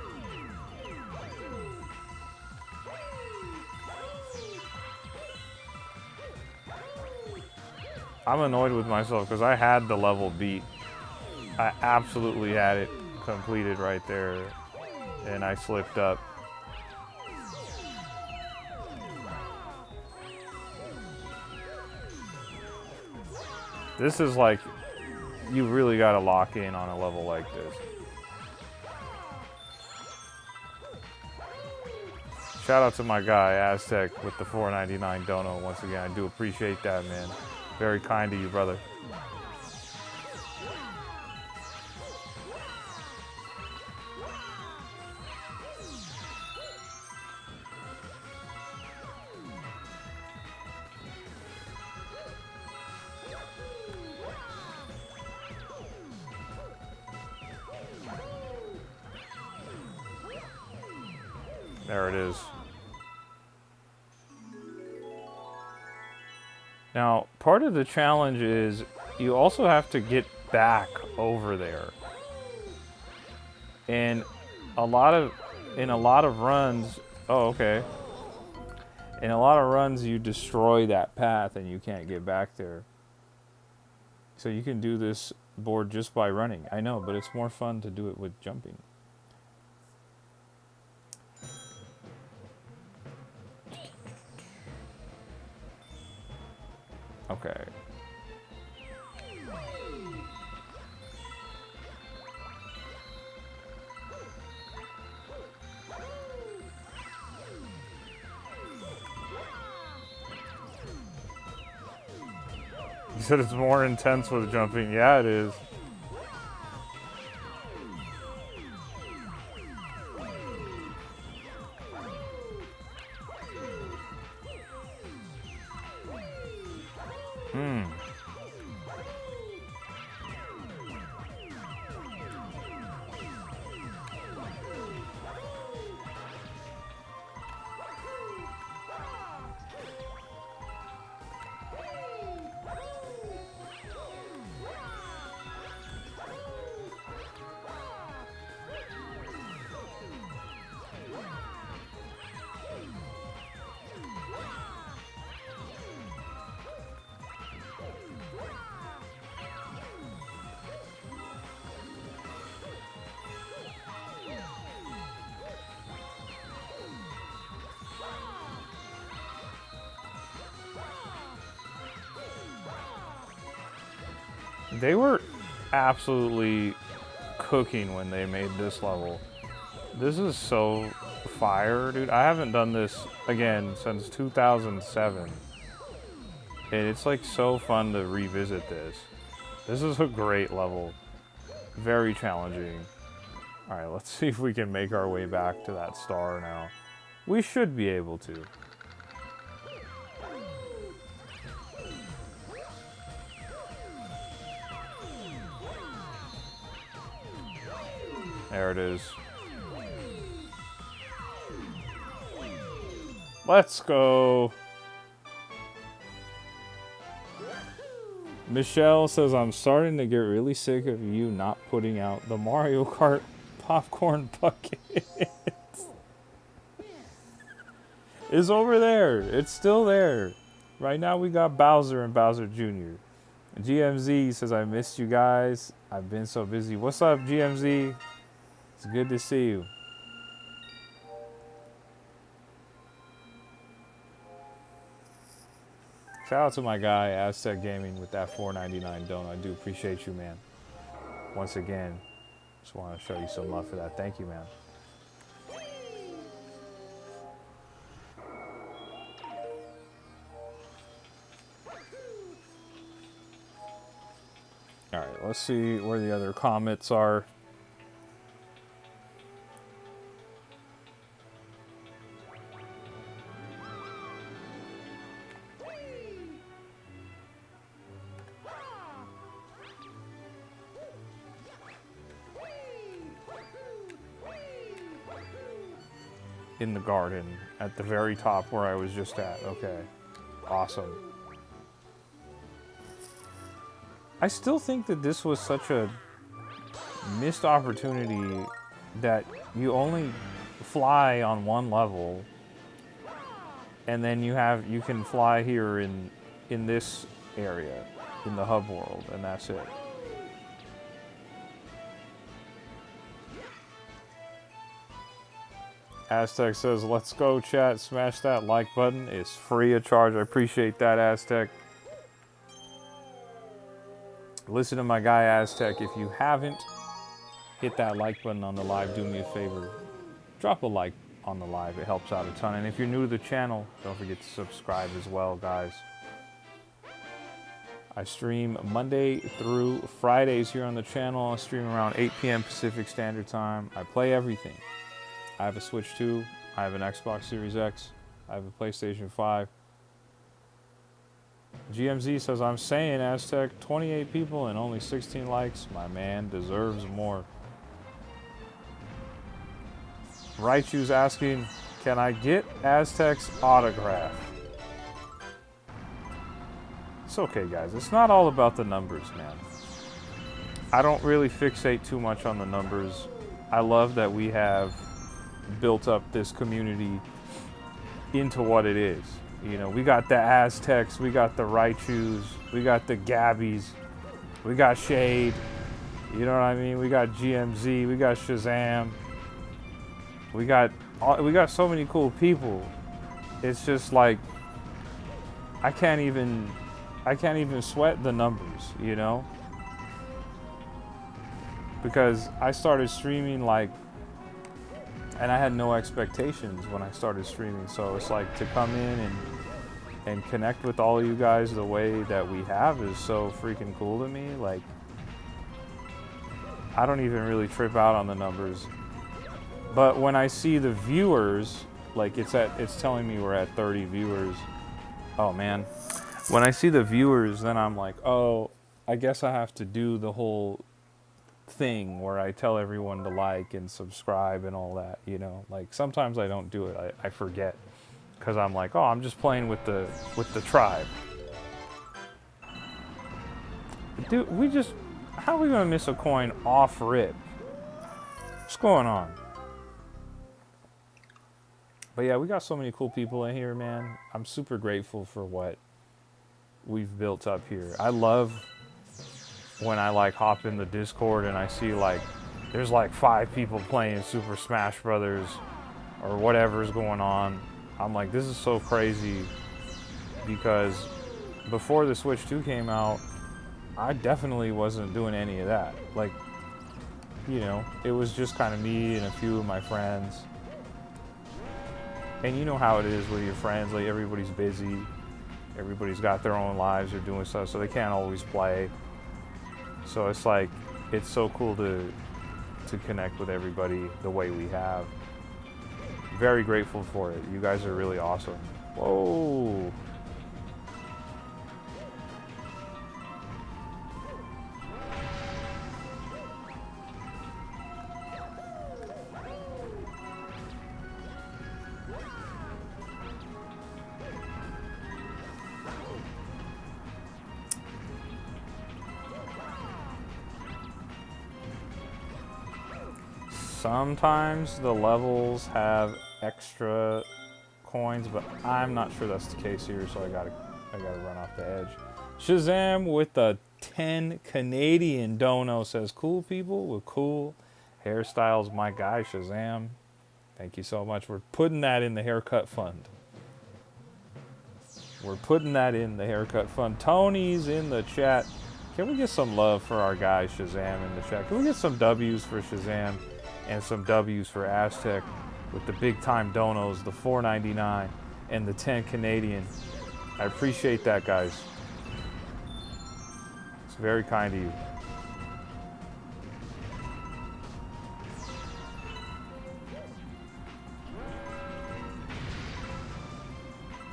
I'm annoyed with myself because I had the level beat. I absolutely had it completed right there, and I slipped up. This is like, you really got to lock in on a level like this. Shout out to my guy, Aztec, with the $4.99 dono. Once again, I do appreciate that, man. Very kind to you, brother. There it is. Now, part of the challenge is you also have to get back over there. And in a lot of runs, oh, okay. In a lot of runs, you destroy that path and you can't get back there. So you can do this bored just by running. I know, but it's more fun to do it with jumping. Okay. You said it's more intense with jumping. Yeah, it is. They were absolutely cooking when they made this level. This is so fire, dude. I haven't done this, again, since 2007. And it's like so fun to revisit this. This is a great level. Very challenging. Alright, let's see if we can make our way back to that star now. We should be able to. There it is. Let's go. Michelle says, I'm starting to get really sick of you not putting out the Mario Kart popcorn bucket. It's over there. It's still there. Right now we got Bowser and Bowser Jr. GMZ says, I missed you guys. I've been so busy. What's up, GMZ? It's good to see you. Shout out to my guy, Aztec Gaming, with that $4.99 donut. I do appreciate you, man. Once again, just want to show you some love for that. Thank you, man. All right, let's see where the other comments are. In the garden, at the very top where I was just at. Okay, awesome. I still think that this was such a missed opportunity that you only fly on one level, and then you can fly here in this area, in the hub world, and that's it. Aztec says, let's go, chat. Smash that like button. It's free of charge. I appreciate that, Aztec. Listen to my guy, Aztec. If you haven't hit that like button on the live, do me a favor. Drop a like on the live. It helps out a ton. And if you're new to the channel, don't forget to subscribe as well, guys. I stream Monday through Fridays here on the channel. I stream around 8 p.m. Pacific Standard Time. I play everything. I have a Switch 2, I have an Xbox Series X, I have a PlayStation 5. GMZ says, I'm saying, Aztec, 28 people and only 16 likes. My man deserves more. Raichu's asking, can I get Aztec's autograph? It's okay, guys. It's not all about the numbers, man. I don't really fixate too much on the numbers. I love that we have built up this community into what it is. You know, we got the Aztecs, we got the Raichus, we got the Gabbies, We got Shade. You know what I mean? We got GMZ. We got Shazam. We got so many cool people. It's just like I can't even sweat the numbers, you know? Because I started streaming like, and I had no expectations when I started streaming. So it's like to come in and connect with all of you guys the way that we have is so freaking cool to me. Like, I don't even really trip out on the numbers. But when I see the viewers, like it's telling me we're at 30 viewers. Oh man. When I see the viewers, then I'm like, oh, I guess I have to do the whole thing where I tell everyone to like and subscribe and all that, you know? Like sometimes I don't do it. I forget because I'm like, oh, I'm just playing with the tribe. Dude, how are we gonna miss a coin off rip? What's going on? But yeah, we got so many cool people in here, man. I'm super grateful for what we've built up here. I love when I like hop in the Discord and I see like there's like 5 people playing Super Smash Brothers or whatever's going on. I'm like, this is so crazy because before the Switch 2 came out, I definitely wasn't doing any of that. Like, you know, it was just kind of me and a few of my friends. And you know how it is with your friends, like everybody's busy, everybody's got their own lives, they're doing stuff, so they can't always play. So it's like, it's so cool to connect with everybody the way we have. Very grateful for it. You guys are really awesome. Whoa. Sometimes the levels have extra coins, but I'm not sure that's the case here, so I gotta run off the edge. Shazam with the 10 Canadian dono says, cool people with cool hairstyles, my guy Shazam. Thank you so much. We're putting that in the haircut fund. We're putting that in the haircut fund. Tony's in the chat. Can we get some love for our guy Shazam in the chat? Can we get some W's for Shazam? And some W's for Aztec with the big time donos, the $4.99 and the 10 Canadian. I appreciate that, guys. It's very kind of you.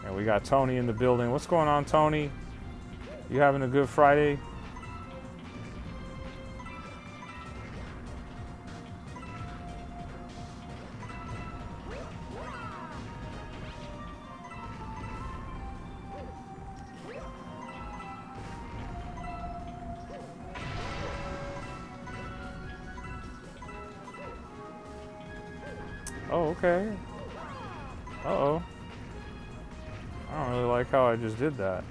And we got Tony in the building. What's going on, Tony? You having a good Friday? Oh, okay. Uh-oh. I don't really like how I just did that.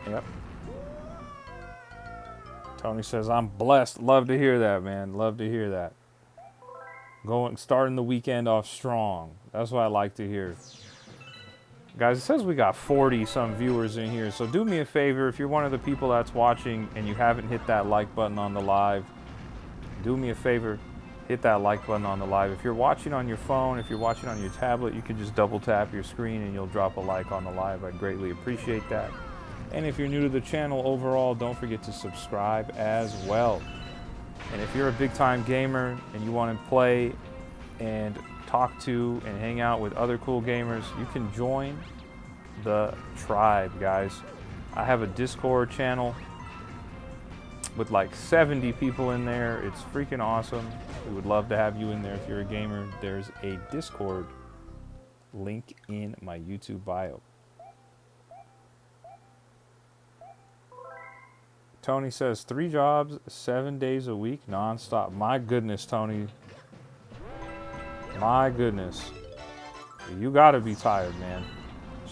Yep. Tony says, I'm blessed. Love to hear that, man. Love to hear that. Starting the weekend off strong. That's what I like to hear. Guys, it says we got 40 some viewers in here, so do me a favor. If you're one of the people that's watching and you haven't hit that like button on the live, do me a favor, hit that like button on the live. If you're watching on your phone, if you're watching on your tablet, you can just double tap your screen and you'll drop a like on the live. I'd greatly appreciate that. And if you're new to the channel overall, don't forget to subscribe as well. And if you're a big time gamer and you want to play and talk to and hang out with other cool gamers, you can join the tribe, guys. I have a Discord channel with like 70 people in there. It's freaking awesome. We would love to have you in there if you're a gamer. There's a Discord link in my YouTube bio. Tony says 3 jobs, 7 days a week, non-stop. My goodness, Tony. My goodness. You gotta be tired, man.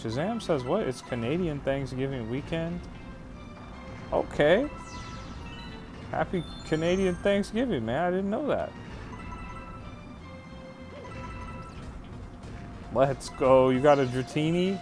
Shazam says what? It's Canadian Thanksgiving weekend? Okay. Happy Canadian Thanksgiving, man. I didn't know that. Let's go. You got a Dratini?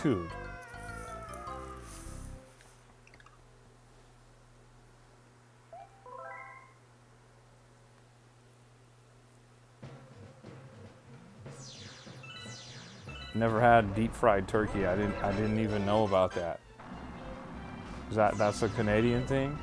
Dude. Never had deep fried turkey. I didn't even know about that. That's a Canadian thing?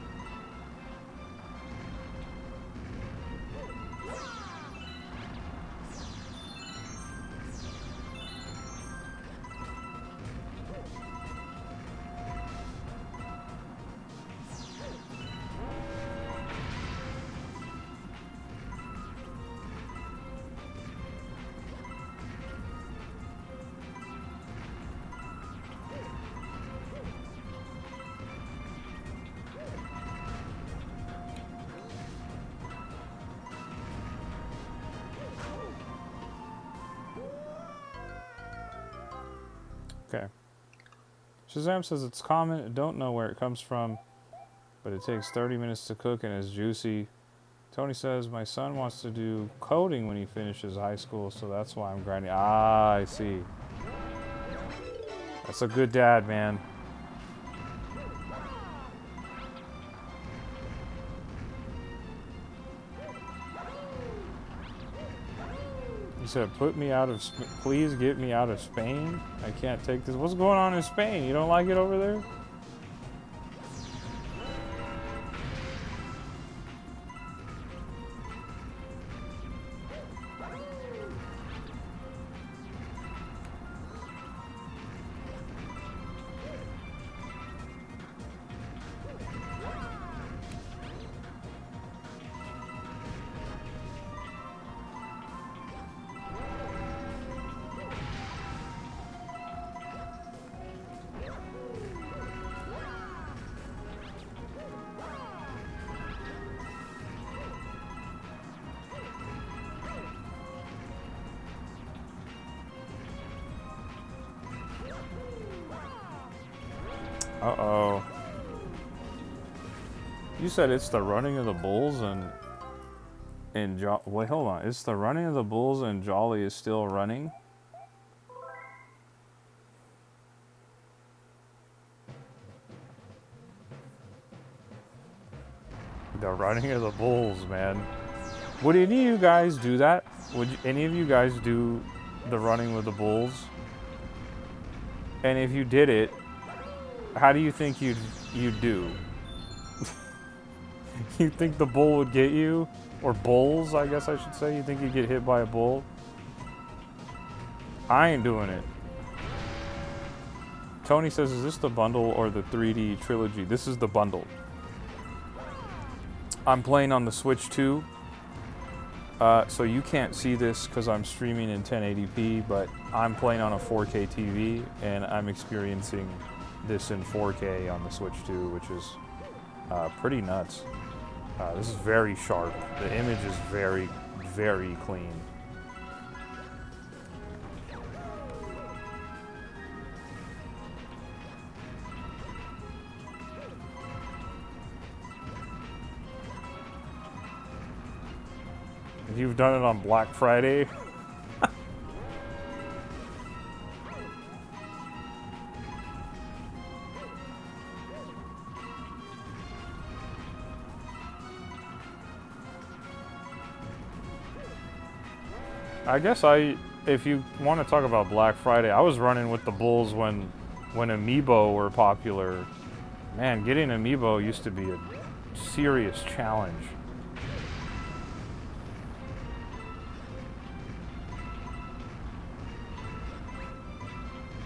Okay. Shazam says it's common. I don't know where it comes from, but it takes 30 minutes to cook and is juicy. Tony says my son wants to do coding when he finishes high school, so that's why I'm grinding. Ah, I see. That's a good dad, man. He said, "Put me out of, please get me out of Spain. I can't take this." What's going on in Spain? You don't like it over there? Uh-oh. You said it's the running of the bulls and wait, hold on. It's the running of the bulls and Jolly is still running? The running of the bulls, man. Would any of you guys do that? Would any of you guys do the running with the bulls? And if you did it, how do you think you'd do? You think the bull would get you? Or bulls, I guess I should say. You think you'd get hit by a bull? I ain't doing it. Tony says, is this the bundle or the 3D trilogy? This is the bundle. I'm playing on the Switch 2. So you can't see this because I'm streaming in 1080p, but I'm playing on a 4K TV and I'm experiencing this in 4K on the Switch 2, which is pretty nuts. This is very sharp. The image is very, very clean. If you've done it on Black Friday, I guess if you want to talk about Black Friday, I was running with the bulls when Amiibo were popular. Man, getting Amiibo used to be a serious challenge.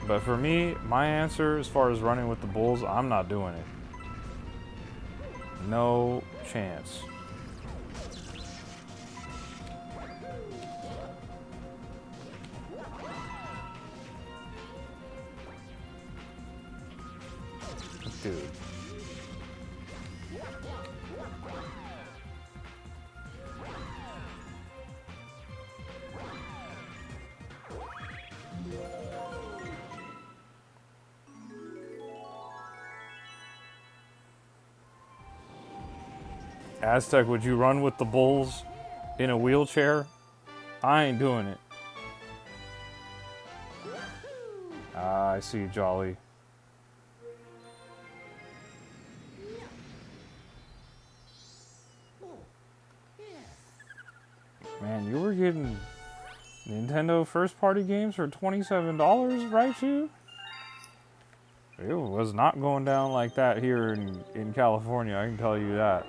But for me, my answer as far as running with the bulls, I'm not doing it. No chance. dude. Aztec, would you run with the Bulls in a wheelchair? I ain't doing it. Ah, I see, Jolly. Man, you were getting Nintendo first-party games for $27, right, you? It was not going down like that here in California, I can tell you that.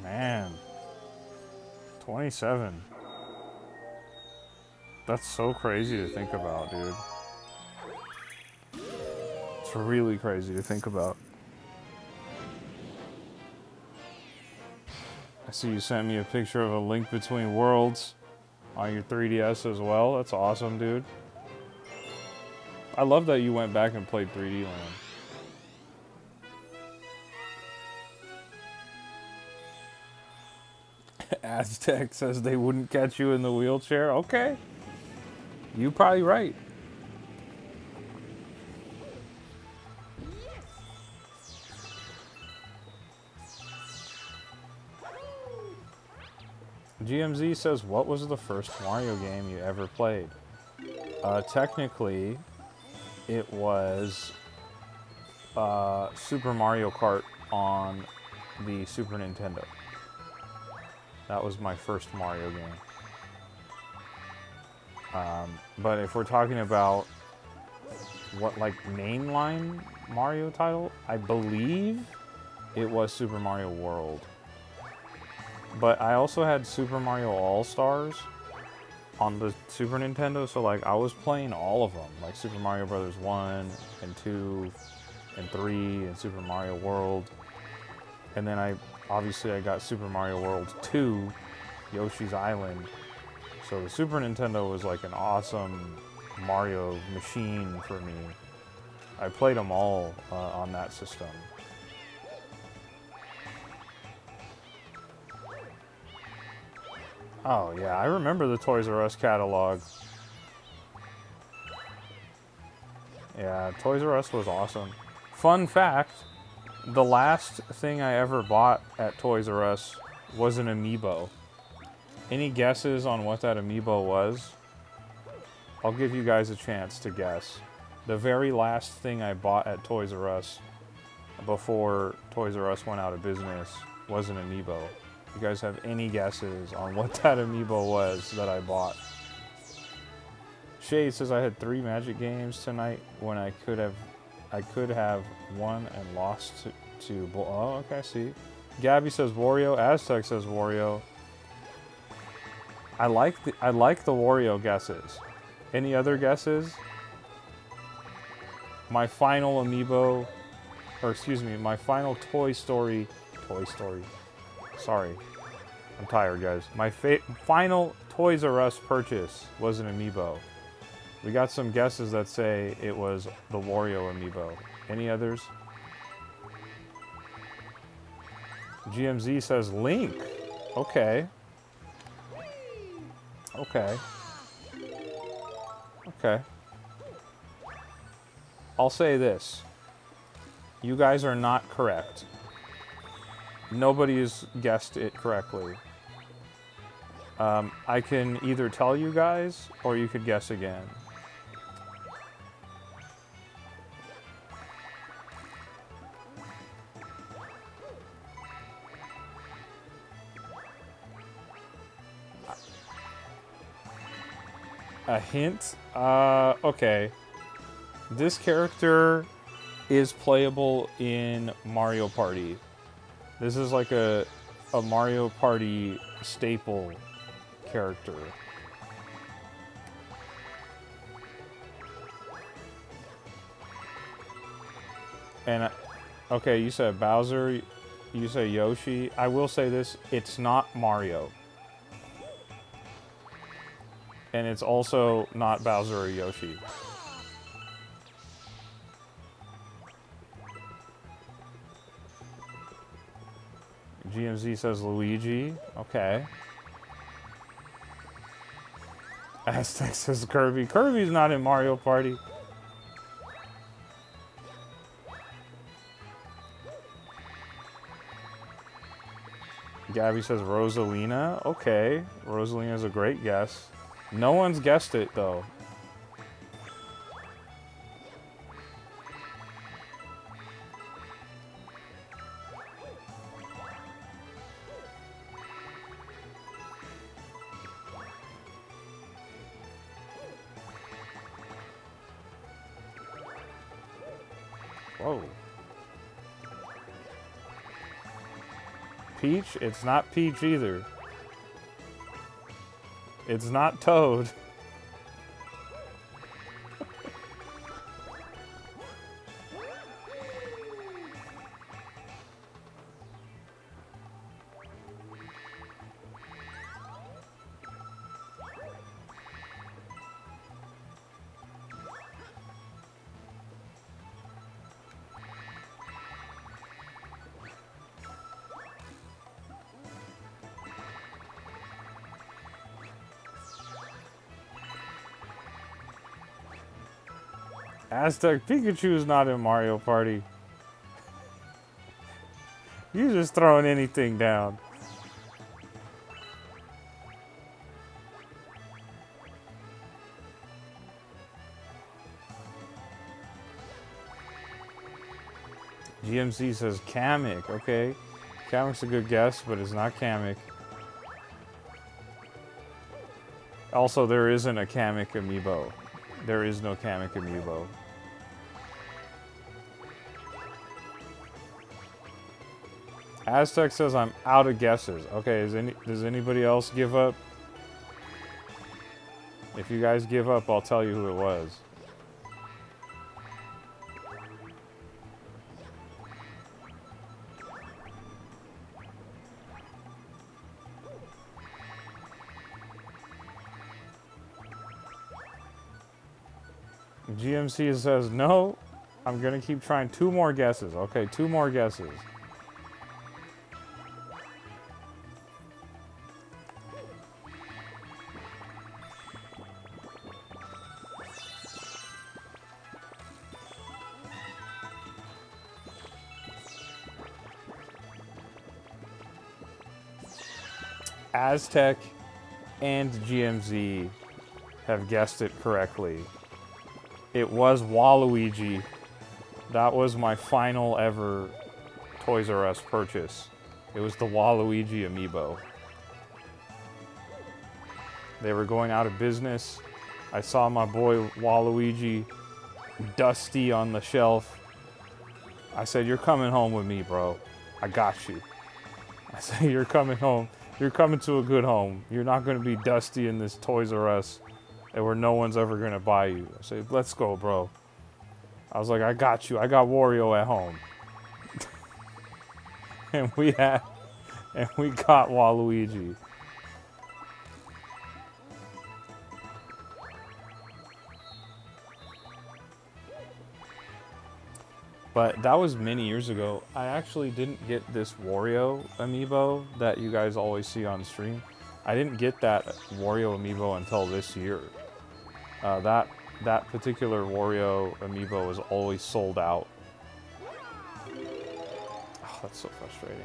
Man, 27. That's so crazy to think about, dude. It's really crazy to think about. I see you sent me a picture of a Link Between Worlds on your 3DS as well. That's awesome, dude. I love that you went back and played 3D Land. Aztec says they wouldn't catch you in the wheelchair. Okay. You're probably right. GMZ says, what was the first Mario game you ever played? Technically, it was Super Mario Kart on the Super Nintendo. That was my first Mario game. But if we're talking about what, like, mainline Mario title, I believe it was Super Mario World. But I also had Super Mario All-Stars on the Super Nintendo, so like I was playing all of them, like Super Mario Brothers 1 and 2 and 3 and Super Mario World. And then I got Super Mario World 2, Yoshi's Island. So the Super Nintendo was like an awesome Mario machine for me. I played them all on that system. Oh yeah, I remember the Toys R Us catalog. Yeah, Toys R Us was awesome. Fun fact, the last thing I ever bought at Toys R Us was an amiibo. Any guesses on what that amiibo was? I'll give you guys a chance to guess. The very last thing I bought at Toys R Us before Toys R Us went out of business was an amiibo. You guys have any guesses on what that amiibo was that I bought? Shay says I had 3 Magic games tonight when I could have won and lost to oh, okay, see. Gabby says Wario. Aztec says Wario. I like the Wario guesses. Any other guesses? My final amiibo, or excuse me, my final Toy Story. Sorry, I'm tired, guys. My final Toys R Us purchase was an amiibo. We got some guesses that say it was the Wario amiibo. Any others? GMZ says Link. Okay. Okay. Okay. I'll say this. You guys are not correct. Nobody has guessed it correctly. I can either tell you guys, or you could guess again. A hint? Okay. This character is playable in Mario Party. This is like a Mario Party staple character. And okay, you said Bowser, you say Yoshi. I will say this, it's not Mario. And it's also not Bowser or Yoshi. GMZ says Luigi. Okay. Aztec says Kirby. Kirby's not in Mario Party. Gabby says Rosalina. Okay. Rosalina's a great guess. No one's guessed it, though. Whoa. Peach? It's not Peach either. It's not Toad. Aztec Pikachu is not in Mario Party. You just throwing anything down. GMC says Kamek. Okay. Kamek's a good guess, but it's not Kamek. Also, there isn't a Kamek amiibo. There is no Kamek amiibo. Aztec says I'm out of guesses. Okay, does anybody else give up? If you guys give up, I'll tell you who it was. GMC says no. I'm gonna keep trying. 2 more guesses. Okay, 2 more guesses. Aztec and GMZ have guessed it correctly. It was Waluigi. That was my final ever Toys R Us purchase. It was the Waluigi amiibo. They were going out of business. I saw my boy Waluigi dusty on the shelf. I said, "You're coming home with me, bro. I got you." I said, "You're coming home. You're coming to a good home. You're not going to be dusty in this Toys R Us where no one's ever going to buy you." I said, "Let's go, bro." I was like, "I got you. I got Wario at home." and we got Waluigi. But that was many years ago. I actually didn't get this Wario amiibo that you guys always see on stream. I didn't get that Wario amiibo until this year. That particular Wario amiibo was always sold out. Oh, that's so frustrating.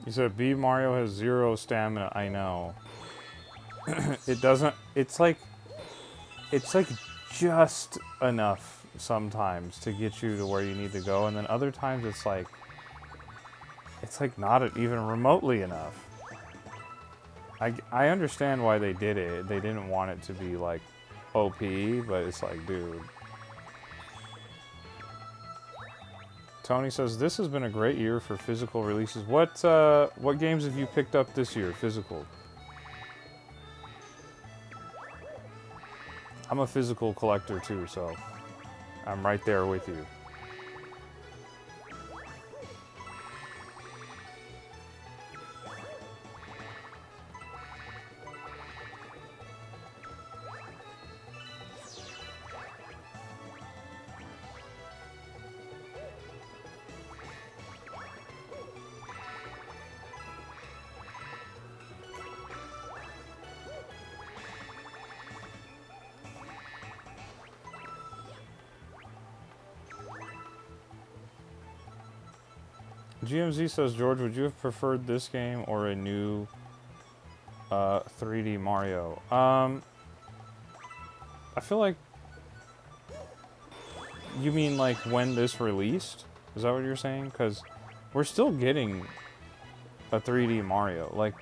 You said B Mario has 0 stamina. I know. It doesn't. It's like just enough sometimes to get you to where you need to go, and then other times it's like not even remotely enough. I understand why they did it. They didn't want it to be like OP, but it's like, dude. Tony says this has been a great year for physical releases. What games have you picked up this year, physical? I'm a physical collector too, so I'm right there with you. GMZ says, George, would you have preferred this game or a new 3D Mario? I feel like... You mean like when this released? Is that what you're saying? Because we're still getting a 3D Mario. Like,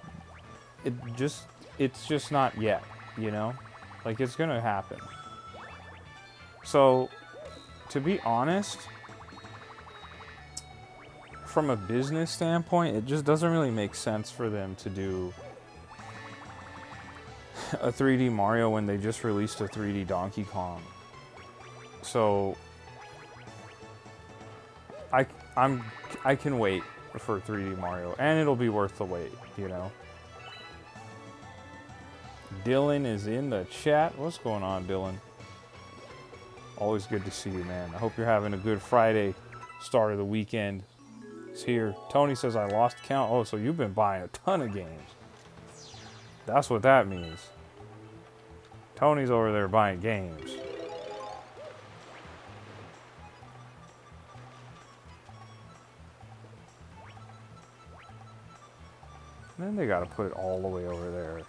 it's just not yet, you know? Like, it's gonna happen. So, to be honest... From a business standpoint, it just doesn't really make sense for them to do a 3D Mario when they just released a 3D Donkey Kong. So I can wait for 3D Mario, and it'll be worth the wait, you know. Dylan is in the chat. What's going on, Dylan? Always good to see you, man. I hope you're having a good Friday, start of the weekend. Here. Tony says I lost count. Oh, so you've been buying a ton of games. That's what that means. Tony's over there buying games. And then they gotta put it all the way over there.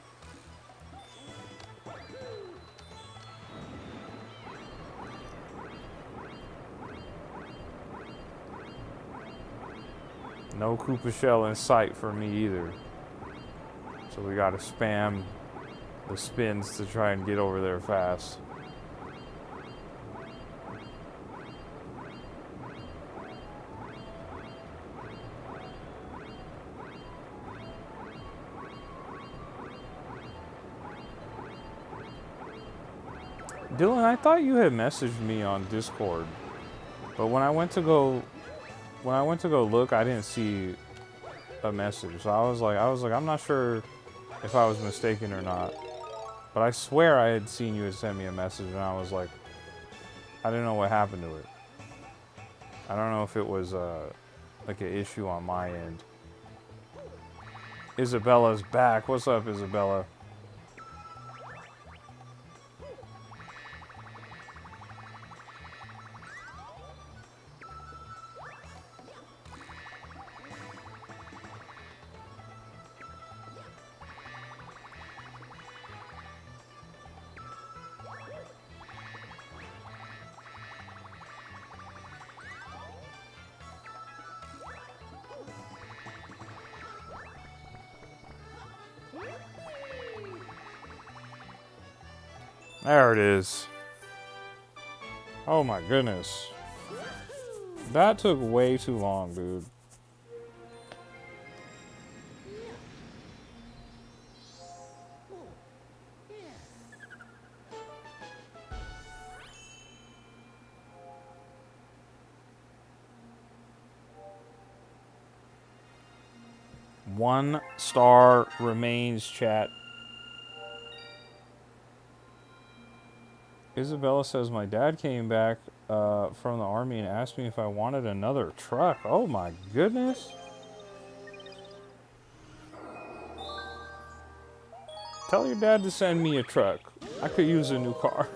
No Koopa Shell in sight for me either. So we gotta spam the spins to try and get over there fast. Dylan, I thought you had messaged me on Discord, but when I went to go look, I didn't see a message. So I was like, I'm not sure if I was mistaken or not. But I swear I had seen you had sent me a message, and I was like, I didn't know what happened to it. I don't know if it was like an issue on my end. Isabella's back. What's up, Isabella? There it is. Oh my goodness. That took way too long, dude. One star remains, chat. Isabella says, my dad came back from the army and asked me if I wanted another truck. Oh my goodness. Tell your dad to send me a truck. I could use a new car.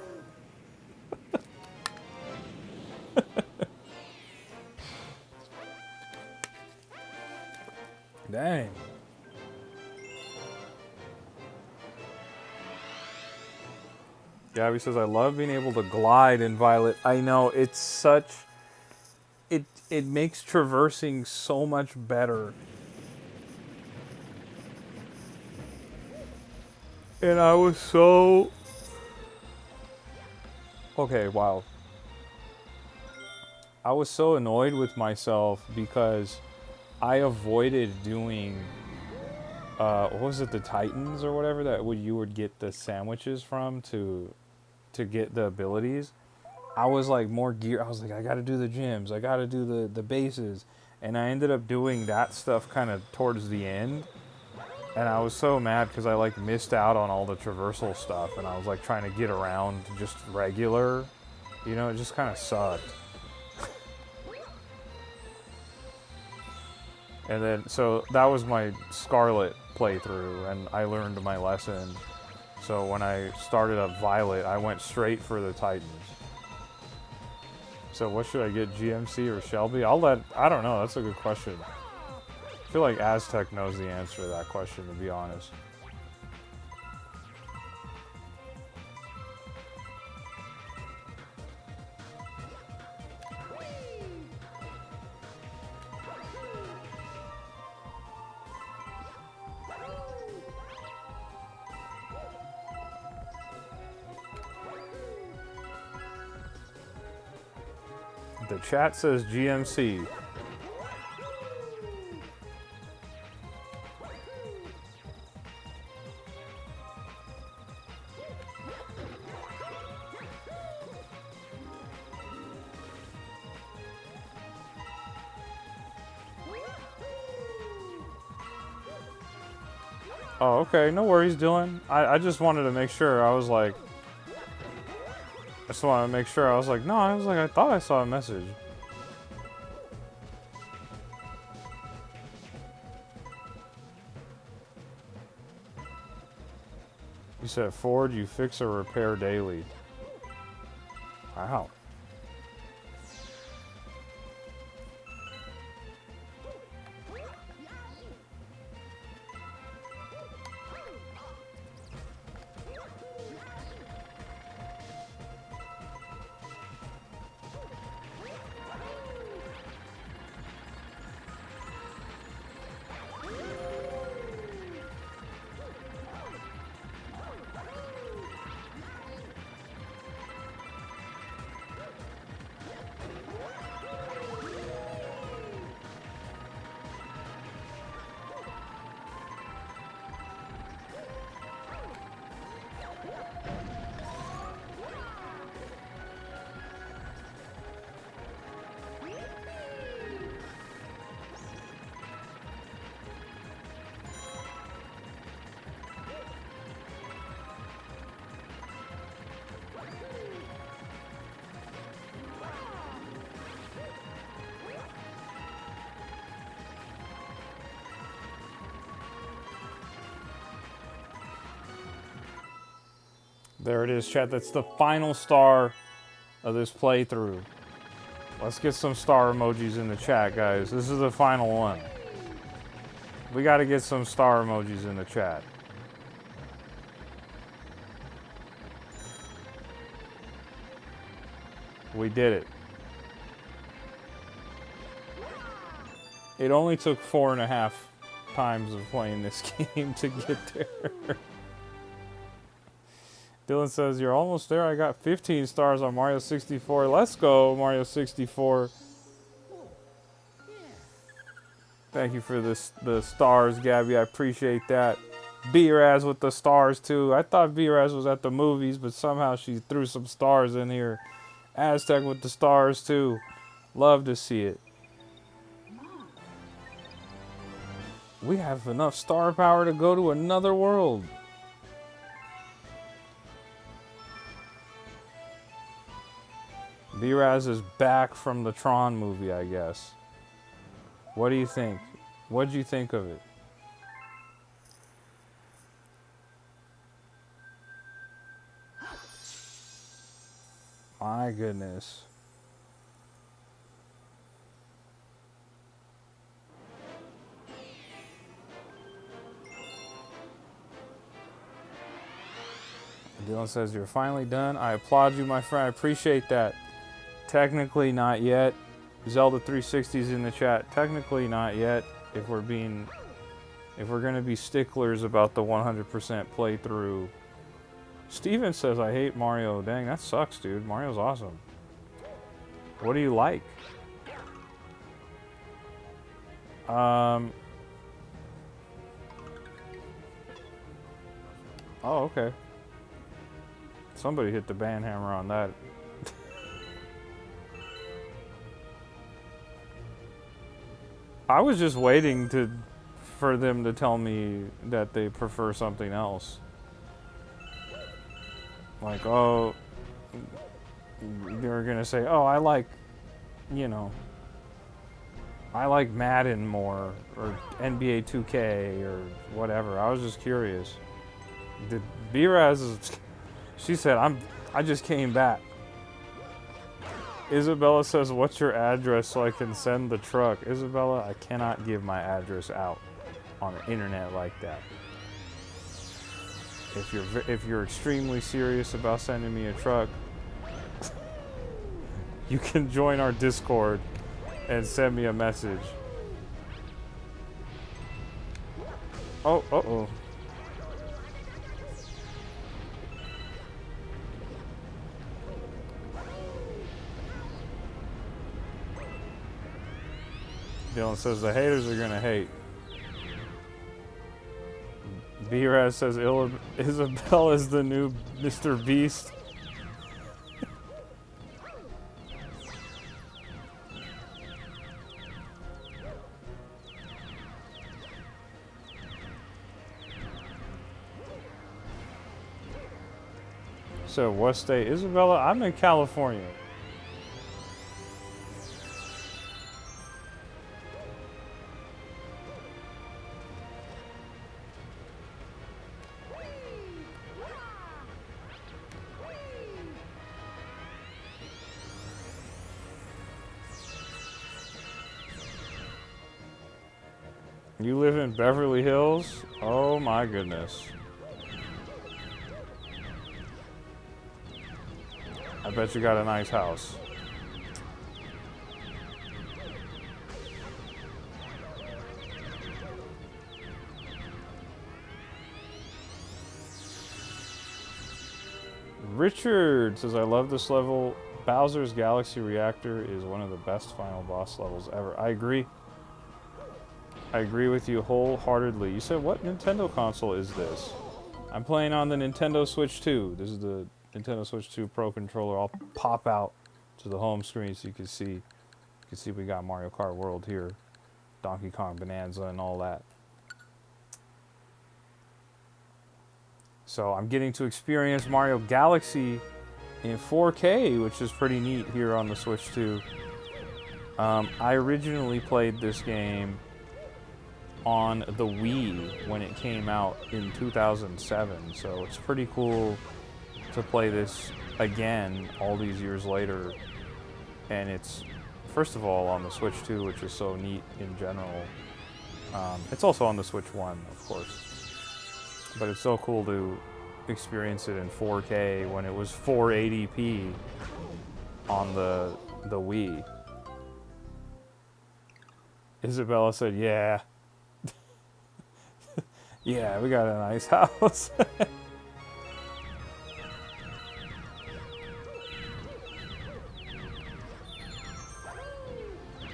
Dang. Gabby says, I love being able to glide in Violet. I know, it's such... It makes traversing so much better. And I was so... Okay, wow. I was so annoyed with myself because I avoided doing... what was it, the Titans or whatever that you would get the sandwiches from to get the abilities. I was like more gear. I was like, I got to do the gyms. I got to do the bases. And I ended up doing that stuff kind of towards the end. And I was so mad because I like missed out on all the traversal stuff. And I was like trying to get around just regular. You know, it just kind of sucked. And then, so that was my Scarlet playthrough. And I learned my lesson. So when I started up Violet, I went straight for the Titans. So what should I get, GMC or Shelby? I don't know, that's a good question. I feel like Aztec knows the answer to that question, to be honest. The chat says GMC. Oh, okay, no worries, Dylan. I just wanted to make sure. I was like, I just wanted to make sure. I was like, no, I was like, I thought I saw a message. You said, Ford, you fix or repair daily. Wow. There it is, chat. That's the final star of this playthrough. Let's get some star emojis in the chat, guys. This is the final one. We got to get some star emojis in the chat. We did it. It only took 4.5 times of playing this game to get there. Dylan says, you're almost there. I got 15 stars on Mario 64. Let's go, Mario 64. Thank you for the stars, Gabby. I appreciate that. B-Raz with the stars, too. I thought B-Raz was at the movies, but somehow she threw some stars in here. Aztec with the stars, too. Love to see it. We have enough star power to go to another world. B-Raz is back from the Tron movie, I guess. What do you think? What did you think of it? My goodness. Dylan says, you're finally done. I applaud you, my friend. I appreciate that. Technically not yet. Zelda 360's in the chat. Technically not yet. If we're going to be sticklers about the 100% playthrough. Steven says, I hate Mario. Dang, that sucks, dude. Mario's awesome. What do you like? Oh, okay. Somebody hit the band hammer on that. I was just waiting for them to tell me that they prefer something else. Like, oh, they're gonna say, oh, I like, you know, I like Madden more, or NBA 2K, or whatever. I was just curious. Did B-Raz, she said, I just came back. Isabella says, what's your address so I can send the truck? Isabella, I cannot give my address out on the internet like that. If you're extremely serious about sending me a truck, you can join our Discord and send me a message. Oh, uh-oh. Dylan says the haters are gonna hate. B-Raz says Isabel is the new Mr. Beast. So what state? Isabella, I'm in California. You live in Beverly Hills? Oh my goodness. I bet you got a nice house. Richard says, I love this level. Bowser's Galaxy Reactor is one of the best final boss levels ever. I agree. I agree with you wholeheartedly. You said, what Nintendo console is this? I'm playing on the Nintendo Switch 2. This is the Nintendo Switch 2 Pro Controller. I'll pop out to the home screen so you can see. You can see we got Mario Kart World here. Donkey Kong Bonanza and all that. So I'm getting to experience Mario Galaxy in 4K, which is pretty neat here on the Switch 2. I originally played this game on the Wii when it came out in 2007, so it's pretty cool to play this again all these years later. And it's, first of all, on the Switch 2, which is so neat in general. It's also on the Switch 1, of course. But it's so cool to experience it in 4K when it was 480p on the Wii. Isabella said, yeah. Yeah, we got a nice house.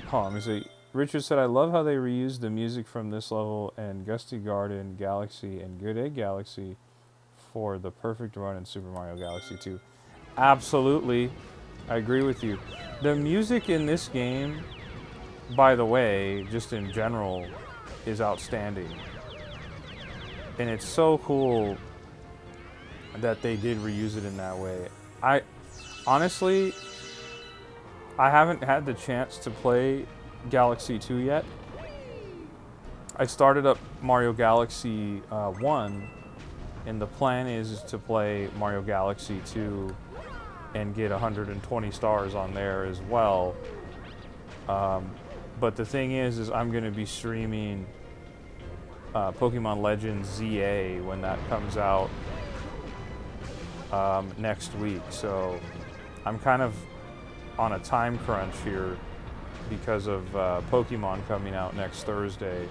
Hold on, let me see. Richard said, I love how they reused the music from this level and Gusty Garden Galaxy and Good Egg Galaxy for the perfect run in Super Mario Galaxy 2. Absolutely. I agree with you. The music in this game, by the way, just in general, is outstanding. And it's so cool that they did reuse it in that way. Honestly, I haven't had the chance to play Galaxy 2 yet. I started up Mario Galaxy 1, and the plan is to play Mario Galaxy 2 and get 120 stars on there as well. But the thing is I'm going to be streaming Pokemon Legends ZA when that comes out next week. So I'm kind of on a time crunch here because of Pokemon coming out next Thursday.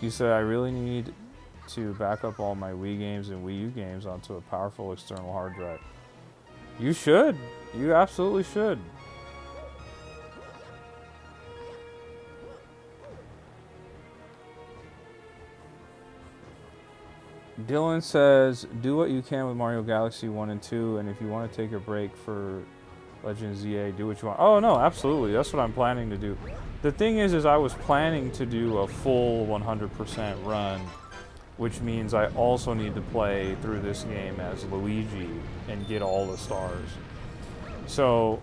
You said I really need to back up all my Wii games and Wii U games onto a powerful external hard drive. You should. You absolutely should. Dylan says, do what you can with Mario Galaxy 1 and 2, and if you want to take a break for Legend of ZA, do what you want. Oh, no, absolutely. That's what I'm planning to do. The thing is I was planning to do a full 100% run, which means I also need to play through this game as Luigi and get all the stars. So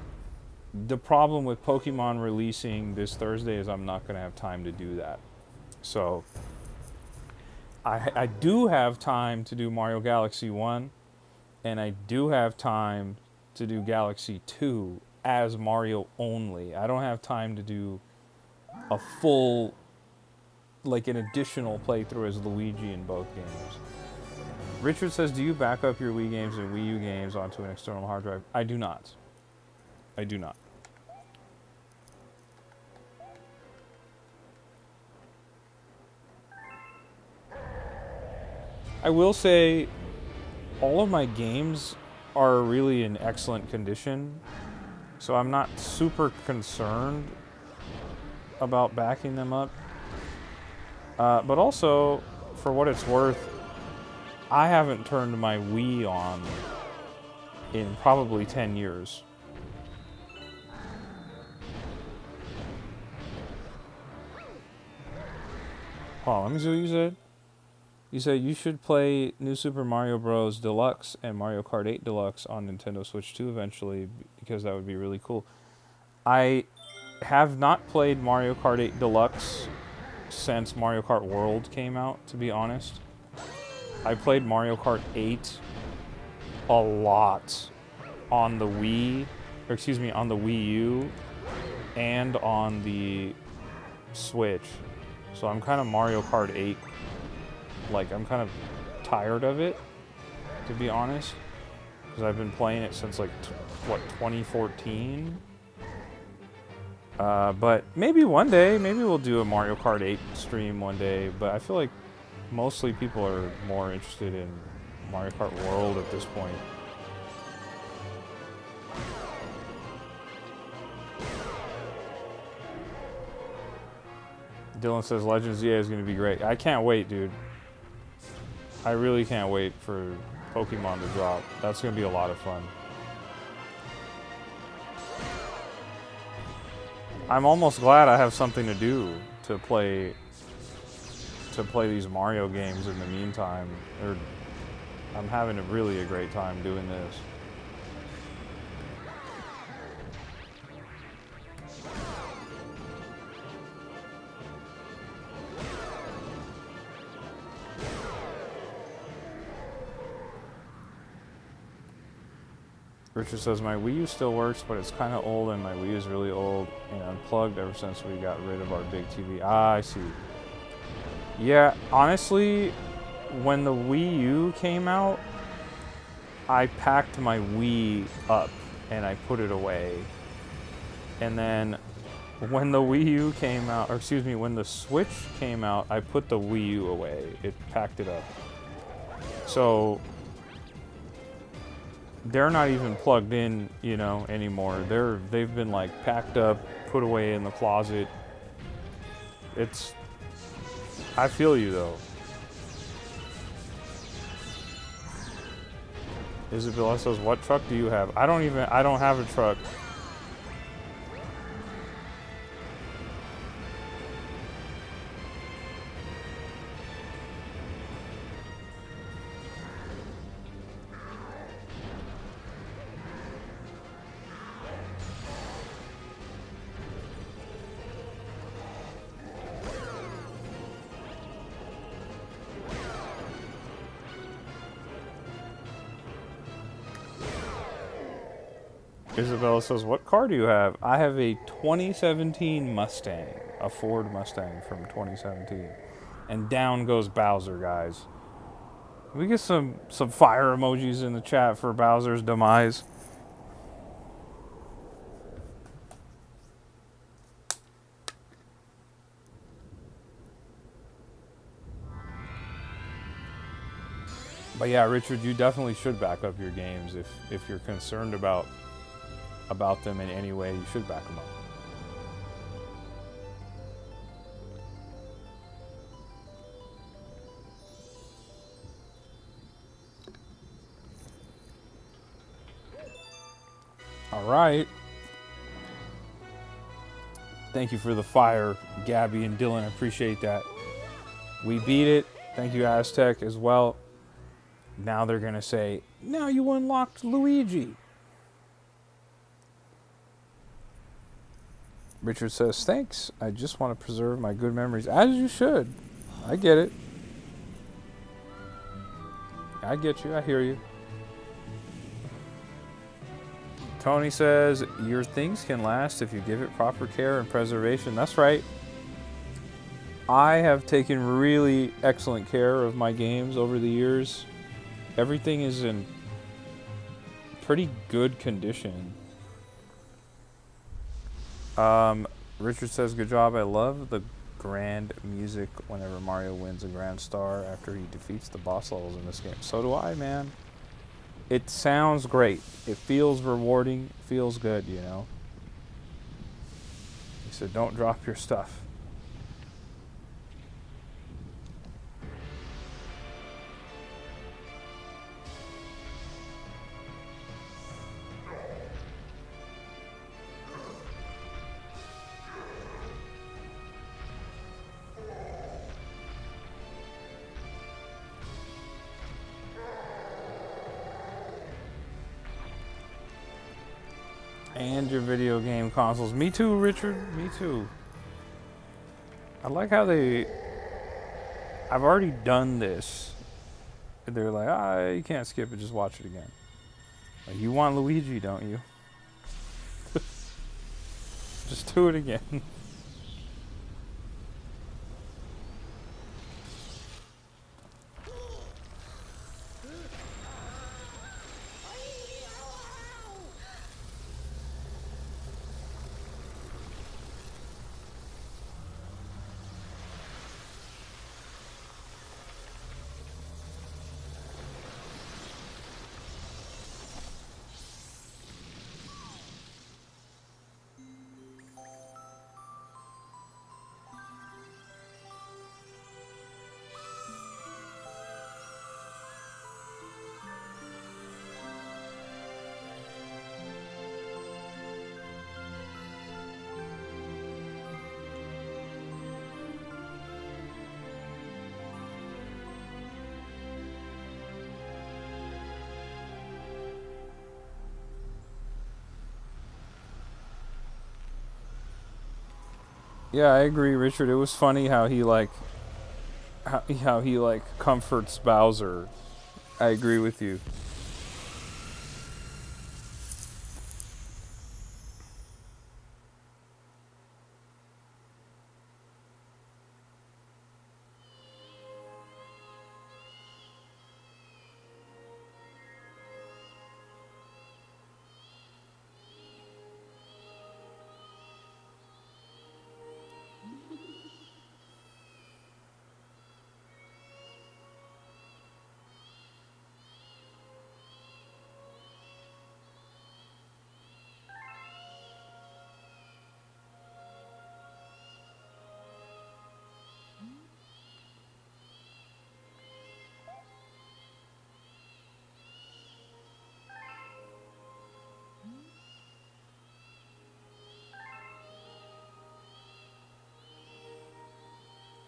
the problem with Pokemon releasing this Thursday is I'm not going to have time to do that. So I do have time to do Mario Galaxy 1, and I do have time to do Galaxy 2 as Mario only. I don't have time to do a full, like an additional playthrough as Luigi in both games. Richard says, do you back up your Wii games and Wii U games onto an external hard drive? I do not. I do not. I will say all of my games are really in excellent condition, so I'm not super concerned about backing them up. But also, for what it's worth, I haven't turned my Wii on in probably 10 years. Hold on, let me see what you said. You said you should play New Super Mario Bros. Deluxe and Mario Kart 8 Deluxe on Nintendo Switch 2 eventually, because that would be really cool. I have not played Mario Kart 8 Deluxe since Mario Kart World came out, to be honest. I played Mario Kart 8 a lot on the Wii, or excuse me, on the Wii U and on the Switch. So I'm kind of Mario Kart 8, like I'm kind of tired of it, to be honest, because I've been playing it since like, 2014? But maybe one day, maybe we'll do a Mario Kart 8 stream one day, but I feel like mostly people are more interested in Mario Kart World at this point. Dylan says Legend of ZA is going to be great. I can't wait, dude. I really can't wait for Pokemon to drop. That's going to be a lot of fun. I'm almost glad I have something to do to play these Mario games in the meantime. I'm having really a great time doing this. Richard says, my Wii U still works, but it's kind of old, and my Wii is really old and unplugged ever since we got rid of our big TV. Ah, I see. Yeah, honestly, when the Wii U came out, I packed my Wii up and I put it away. And then when the Wii U came out, or excuse me, when the Switch came out, I put the Wii U away. It packed it up. So they're not even plugged in, you know, anymore. They've been like packed up, put away in the closet. I feel you though. Isabella says, what truck do you have? I don't have a truck. Isabella says, "What car do you have?" I have a 2017 Mustang, a Ford Mustang from 2017. And down goes Bowser, guys. We get some fire emojis in the chat for Bowser's demise. But yeah, Richard, you definitely should back up your games if you're concerned about them in any way. You should back them up. All right. Thank you for the fire, Gabby and Dylan. I appreciate that. We beat it. Thank you, Aztec, as well. Now they're going to say, now you unlocked Luigi. Richard says, thanks. I just want to preserve my good memories. As you should. I get it. I get you. I hear you. Tony says, your things can last if you give it proper care and preservation. That's right. I have taken really excellent care of my games over the years. Everything is in pretty good condition. Richard says, good job. I love the grand music whenever Mario wins a grand star after he defeats the boss levels in this game. So do I, man. It sounds great. It feels rewarding. Feels good, you know. He said, don't drop your stuff. And your video game consoles. Me too, Richard. Me too. I like how I've already done this. They're like, you can't skip it, just watch it again. Like, you want Luigi, don't you? Just do it again. Yeah, I agree, Richard. It was funny how he comforts Bowser. I agree with you.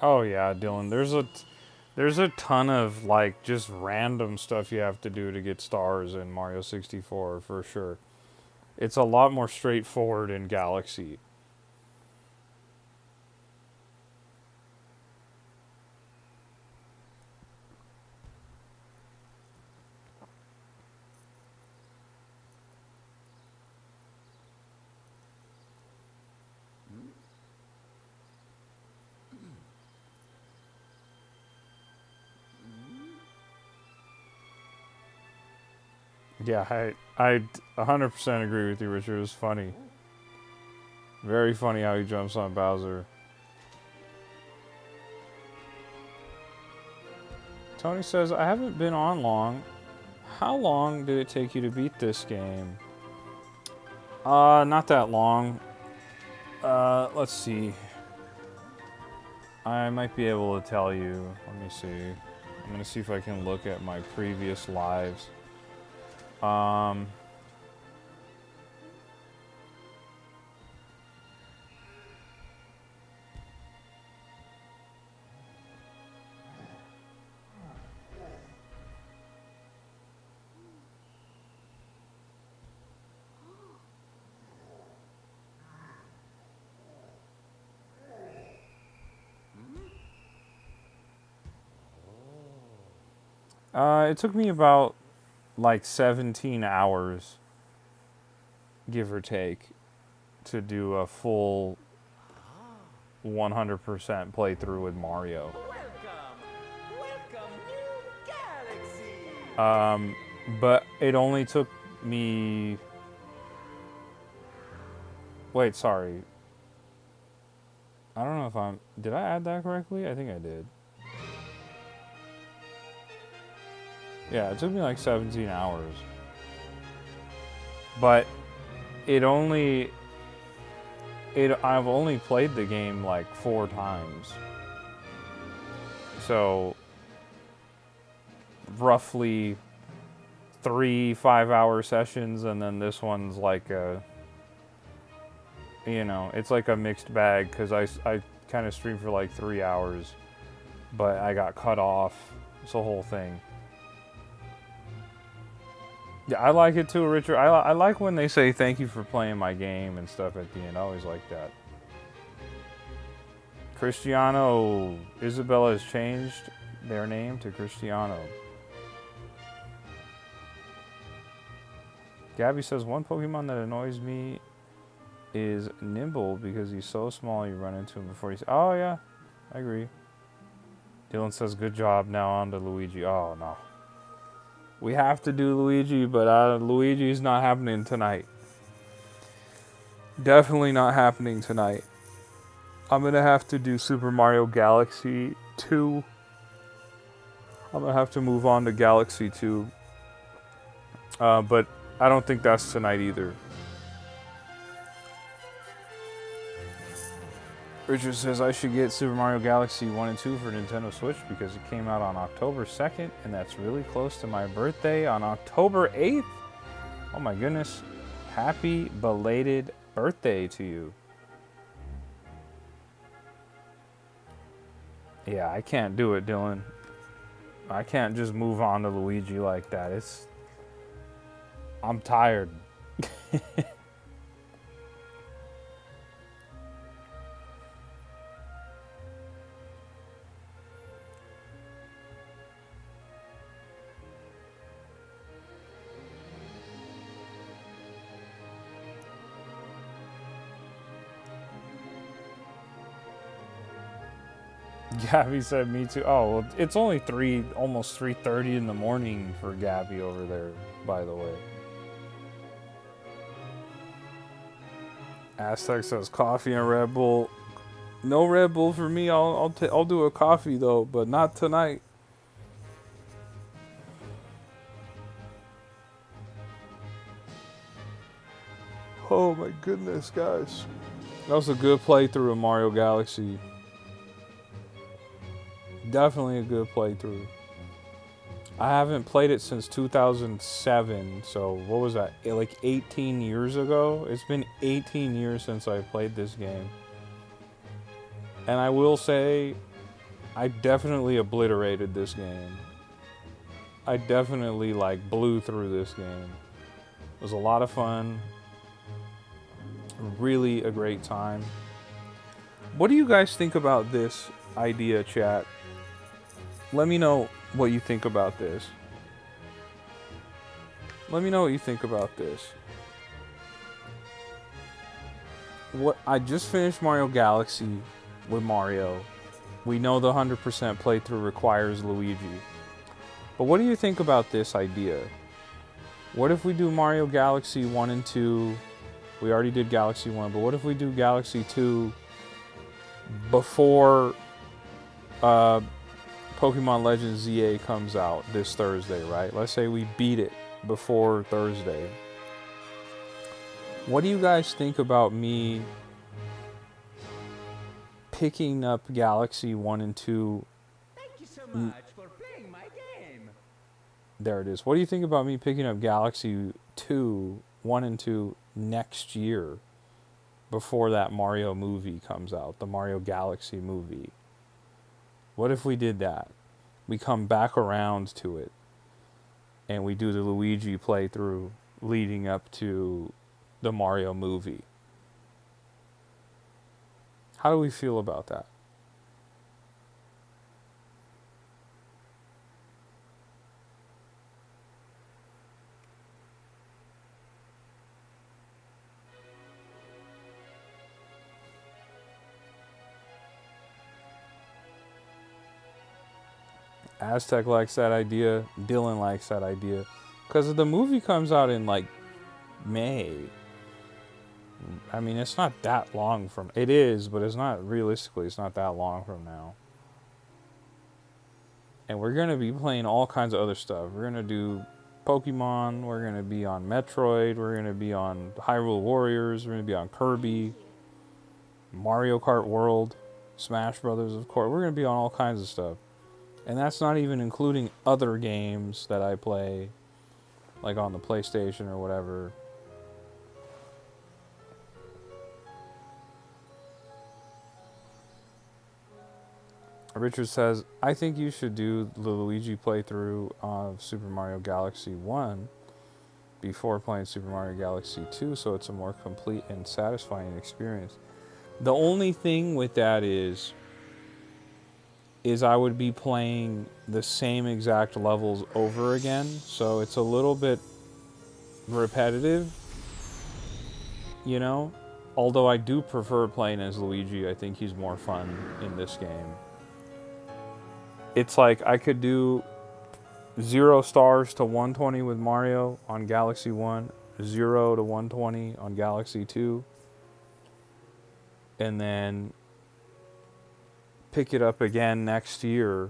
Oh yeah, Dylan. There's a ton of like just random stuff you have to do to get stars in Mario 64 for sure. It's a lot more straightforward in Galaxy. Yeah, I 100% agree with you, Richard. It was funny. Very funny how he jumps on Bowser. Tony says, I haven't been on long. How long did it take you to beat this game? Not that long. Let's see. I might be able to tell you. Let me see. I'm gonna see if I can look at my previous lives. It took me about like 17 hours, give or take, to do a full 100% playthrough with Mario. But it only took me... Wait, sorry. I don't know if I'm... Did I add that correctly? I think I did. Yeah, it took me like 17 hours. But it only... I've only played the game like 4 times. So... roughly 3 5-hour sessions, and then this one's like a... You know, it's like a mixed bag, because I kind of streamed for like 3 hours. But I got cut off. It's the whole thing. Yeah, I like it too, Richard. I like when they say thank you for playing my game and stuff at the end. I always like that. Cristiano, Isabella has changed their name to Cristiano. Gabby says, one Pokemon that annoys me is Nimble because he's so small you run into him before he's... Oh, yeah. I agree. Dylan says, good job. Now on to Luigi. Oh, no. We have to do Luigi, but Luigi's not happening tonight. Definitely not happening tonight. I'm going to have to do Super Mario Galaxy 2. I'm going to have to move on to Galaxy 2. But I don't think that's tonight either. Richard says I should get Super Mario Galaxy 1 and 2 for Nintendo Switch because it came out on October 2nd, and that's really close to my birthday on October 8th. Oh my goodness. Happy belated birthday to you. Yeah, I can't do it, Dylan. I can't just move on to Luigi like that. I'm tired. Gabby said me too. Oh, well, it's only almost 3:30 in the morning for Gabby over there, by the way. Aztec says coffee and Red Bull. No Red Bull for me. I'll do a coffee though, but not tonight. Oh my goodness, guys. That was a good playthrough of Mario Galaxy. Definitely a good playthrough. I haven't played it since 2007, so what was that? Like 18 years ago? It's been 18 years since I played this game. And I will say, I definitely obliterated this game. I definitely like blew through this game. It was a lot of fun. Really a great time. What do you guys think about this idea, chat? Let me know what you think about this. Let me know what you think about this. What I just finished Mario Galaxy with Mario. We know the 100% playthrough requires Luigi. But what do you think about this idea? What if we do Mario Galaxy 1 and 2? We already did Galaxy 1, but what if we do Galaxy 2 before Pokemon Legends ZA comes out this Thursday, right? Let's say we beat it before Thursday. What do you guys think about me picking up Galaxy 1 and 2? Thank you so much for playing my game. There it is. What do you think about me picking up Galaxy 2, 1 and 2 next year before that Mario movie comes out, the Mario Galaxy movie? What if we did that? We come back around to it and we do the Luigi playthrough leading up to the Mario movie. How do we feel about that? Aztec likes that idea. Dylan likes that idea. Because the movie comes out in like May. I mean, it's not that long from... It is, but it's not... Realistically, it's not that long from now. And we're going to be playing all kinds of other stuff. We're going to do Pokemon. We're going to be on Metroid. We're going to be on Hyrule Warriors. We're going to be on Kirby. Mario Kart World. Smash Brothers, of course. We're going to be on all kinds of stuff. And that's not even including other games that I play, like on the PlayStation or whatever. Richard says, I think you should do the Luigi playthrough of Super Mario Galaxy 1 before playing Super Mario Galaxy 2, so it's a more complete and satisfying experience. The only thing with that is I would be playing the same exact levels over again, so it's a little bit repetitive, you know? Although I do prefer playing as Luigi, I think he's more fun in this game. It's like I could do 0 stars to 120 with Mario on Galaxy 1, 0 to 120 on Galaxy 2, and then pick it up again next year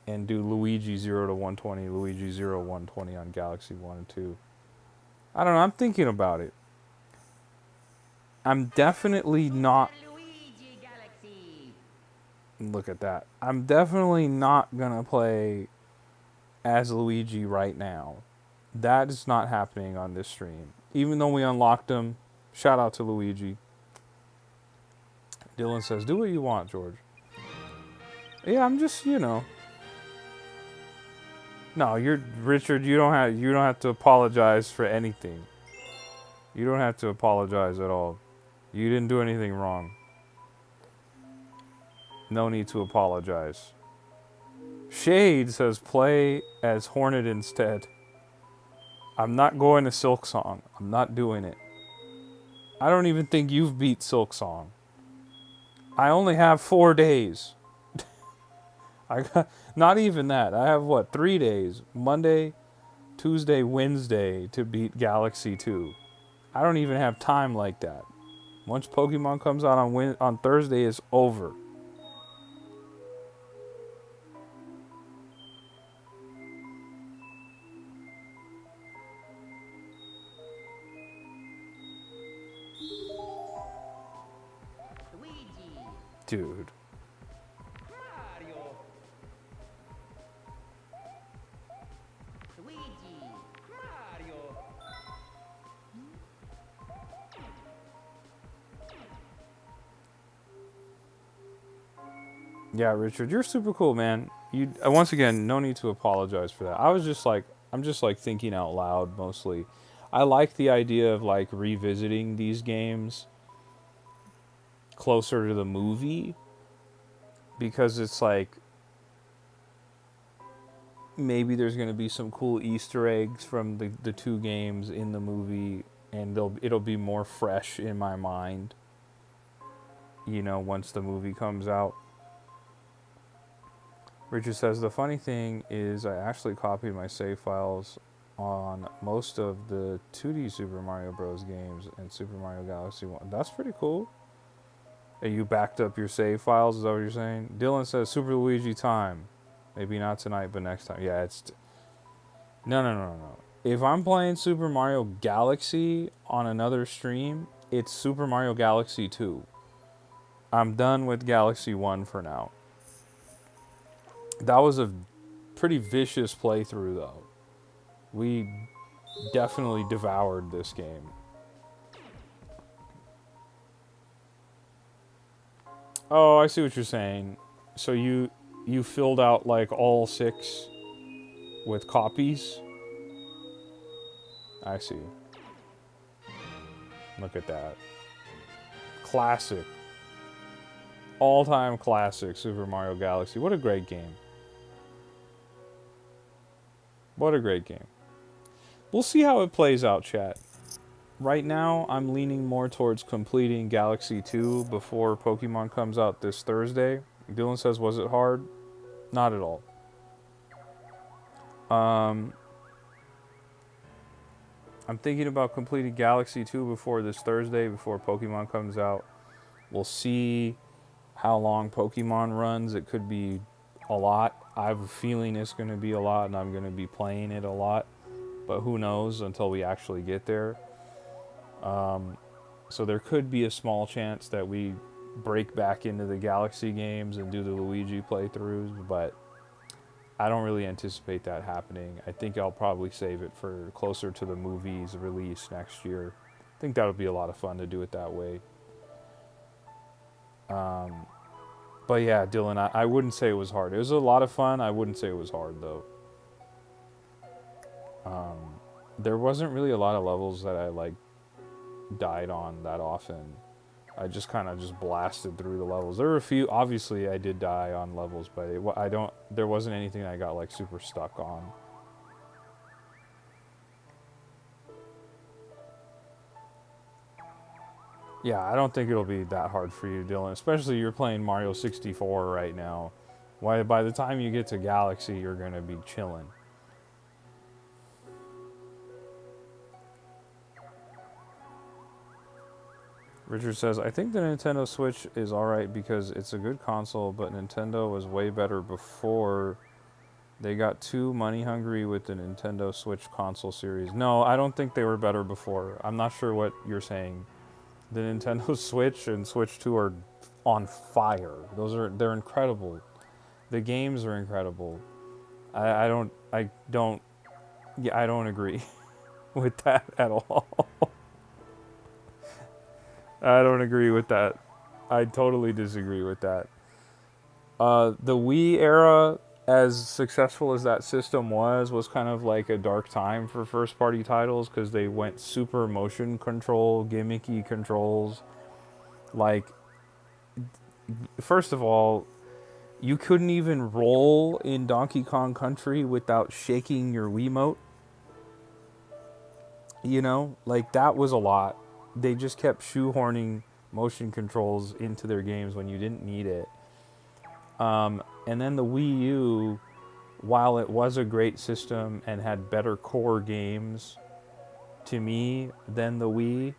and do Luigi 0 to 120, Luigi 0 120 on Galaxy 1 and 2. I don't know, I'm thinking about it. I'm definitely not... Luigi Galaxy. Look at that. I'm definitely not gonna play as Luigi right now. That is not happening on this stream. Even though we unlocked him, shout out to Luigi. Dylan says, do what you want, George. Yeah, I'm just, you know. No, you're Richard, you don't have to apologize for anything. You don't have to apologize at all. You didn't do anything wrong. No need to apologize. Shade says play as Hornet instead. I'm not going to Silksong. I'm not doing it. I don't even think you've beat Silksong. I only have 4 days. I got not even that. I have what, 3 days? Monday, Tuesday, Wednesday to beat Galaxy 2. I don't even have time like that. Once Pokemon comes out on Thursday, it's over. Luigi. Dude. Mario. Luigi. Mario. Yeah, Richard, you're super cool, man. You once again, no need to apologize for that. I'm just like thinking out loud mostly. I like the idea of like revisiting these games closer to the movie because it's like maybe there's going to be some cool Easter eggs from the 2 games in the movie and it'll be more fresh in my mind, you know, once the movie comes out. Richard says, the funny thing is I actually copied my save files on most of the 2D Super Mario Bros. Games and Super Mario Galaxy 1. That's pretty cool. And you backed up your save files, is that what you're saying? Dylan says Super Luigi time. Maybe not tonight, but next time. Yeah, it's... No. If I'm playing Super Mario Galaxy on another stream, it's Super Mario Galaxy 2. I'm done with Galaxy 1 for now. That was a pretty vicious playthrough, though. We definitely devoured this game. Oh, I see what you're saying. So you filled out like all 6 with copies? I see. Look at that. Classic. All-time classic Super Mario Galaxy. What a great game. What a great game. We'll see how it plays out, chat. Right now, I'm leaning more towards completing Galaxy 2 before Pokemon comes out this Thursday. Dylan says, was it hard? Not at all. I'm thinking about completing Galaxy 2 before this Thursday, before Pokemon comes out. We'll see how long Pokemon runs. It could be a lot. I have a feeling it's going to be a lot, and I'm going to be playing it a lot. But who knows until we actually get there. So there could be a small chance that we break back into the Galaxy games and do the Luigi playthroughs, but I don't really anticipate that happening. I think I'll probably save it for closer to the movie's release next year. I think that would be a lot of fun to do it that way. But yeah, Dylan, I wouldn't say it was hard. It was a lot of fun. I wouldn't say it was hard, though. There wasn't really a lot of levels that I, like, died on that often. I just kind of just blasted through the levels. There were a few, obviously I did die on levels, but there wasn't anything I got, like, super stuck on. Yeah, I don't think it'll be that hard for you, Dylan. Especially you're playing Mario 64 right now. Why, by the time you get to Galaxy, you're going to be chilling. Richard says, I think the Nintendo Switch is alright because it's a good console, but Nintendo was way better before. They got too money hungry with the Nintendo Switch console series. No, I don't think they were better before. I'm not sure what you're saying. The Nintendo Switch and Switch 2 are on fire. They're incredible. The games are incredible. I don't agree with that at all. I don't agree with that. I totally disagree with that. The Wii era, as successful as that system was kind of like a dark time for first-party titles because they went super motion control, gimmicky controls. Like, first of all, you couldn't even roll in Donkey Kong Country without shaking your Wiimote. You know, like, that was a lot. They just kept shoehorning motion controls into their games when you didn't need it. And then the Wii U, while it was a great system and had better core games to me than the Wii,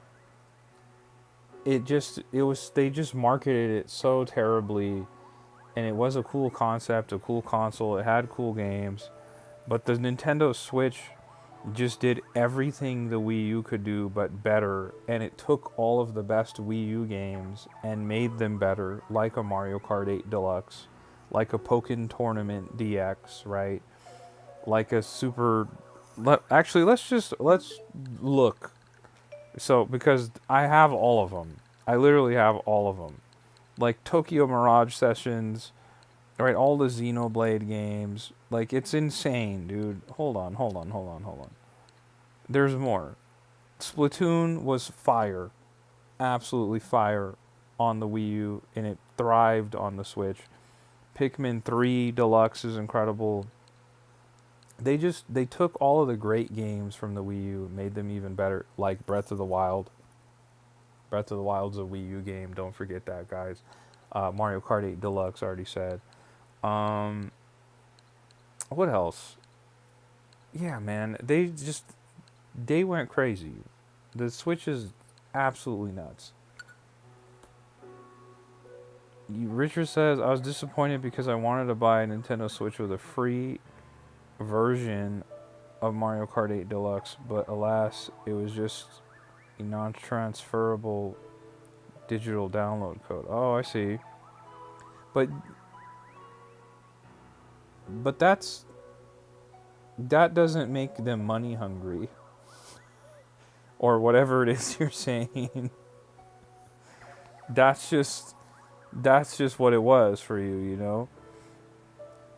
they just marketed it so terribly, and it was a cool concept, a cool console, it had cool games, but the Nintendo Switch just did everything the Wii U could do but better, and it took all of the best Wii U games and made them better, like a Mario Kart 8 Deluxe, like a Pokken Tournament DX, right? Like a super... Actually, let's look. So, because I have all of them. I literally have all of them. Like Tokyo Mirage Sessions, right? All the Xenoblade games. Like, it's insane, dude. Hold on. There's more. Splatoon was fire. Absolutely fire on the Wii U, and it thrived on the Switch. Pikmin 3 Deluxe is incredible. They took all of the great games from the Wii U and made them even better, like Breath of the Wild. Breath of the Wild's a Wii U game, don't forget that, guys. Mario Kart 8 Deluxe, already said. What else? Yeah, man, they went crazy. The Switch is absolutely nuts. Richard says, I was disappointed because I wanted to buy a Nintendo Switch with a free version of Mario Kart 8 Deluxe, but alas, it was just a non-transferable digital download code. Oh, I see. But but that doesn't make them money hungry or whatever it is you're saying. That's just that's just what it was for you, you know.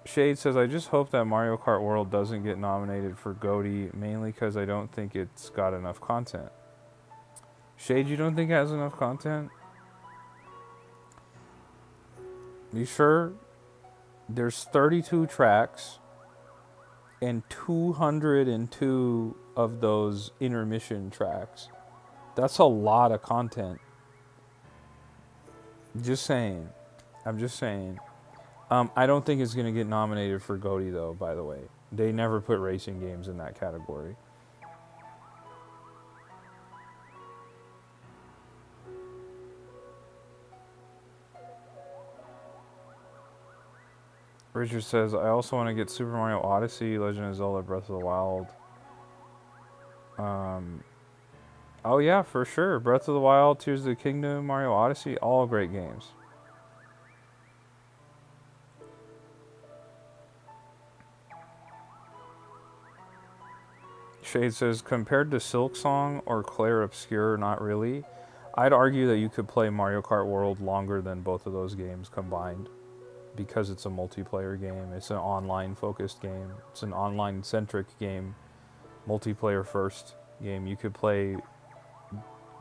Shade says, I just hope that Mario Kart World doesn't get nominated for GOTY, mainly because I don't think it's got enough content. Shade, you don't think it has enough content? You sure? There's 32 tracks and 202 of those intermission tracks. That's a lot of content. Just saying. I'm just saying. I don't think it's going to get nominated for GOTY, though, by the way. They never put racing games in that category. Richard says, I also want to get Super Mario Odyssey, Legend of Zelda, Breath of the Wild. Oh, yeah, for sure. Breath of the Wild, Tears of the Kingdom, Mario Odyssey, all great games. Shade says, compared to Silk Song or Clair Obscur, not really. I'd argue that you could play Mario Kart World longer than both of those games combined because it's a multiplayer game. It's an online focused game. It's an online centric game, multiplayer first game. You could play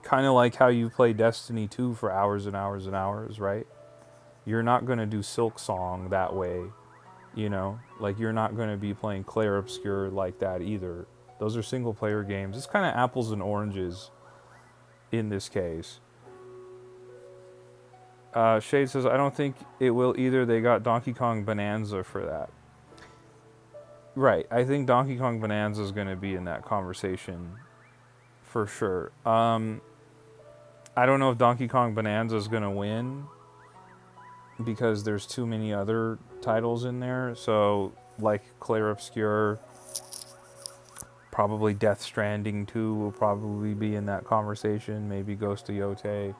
kind of like how you play Destiny 2 for hours and hours and hours, right? You're not going to do Silk Song that way, you know? Like, you're not going to be playing Clair Obscur like that either. Those are single player games. It's kind of apples and oranges in this case. Shade says, I don't think it will either. They got Donkey Kong Bonanza for that. Right. I think Donkey Kong Bonanza is going to be in that conversation for sure. I don't know if Donkey Kong Bonanza is going to win because there's too many other titles in there. So, like Clair Obscur, probably Death Stranding 2 will probably be in that conversation. Maybe Ghost of Yotei.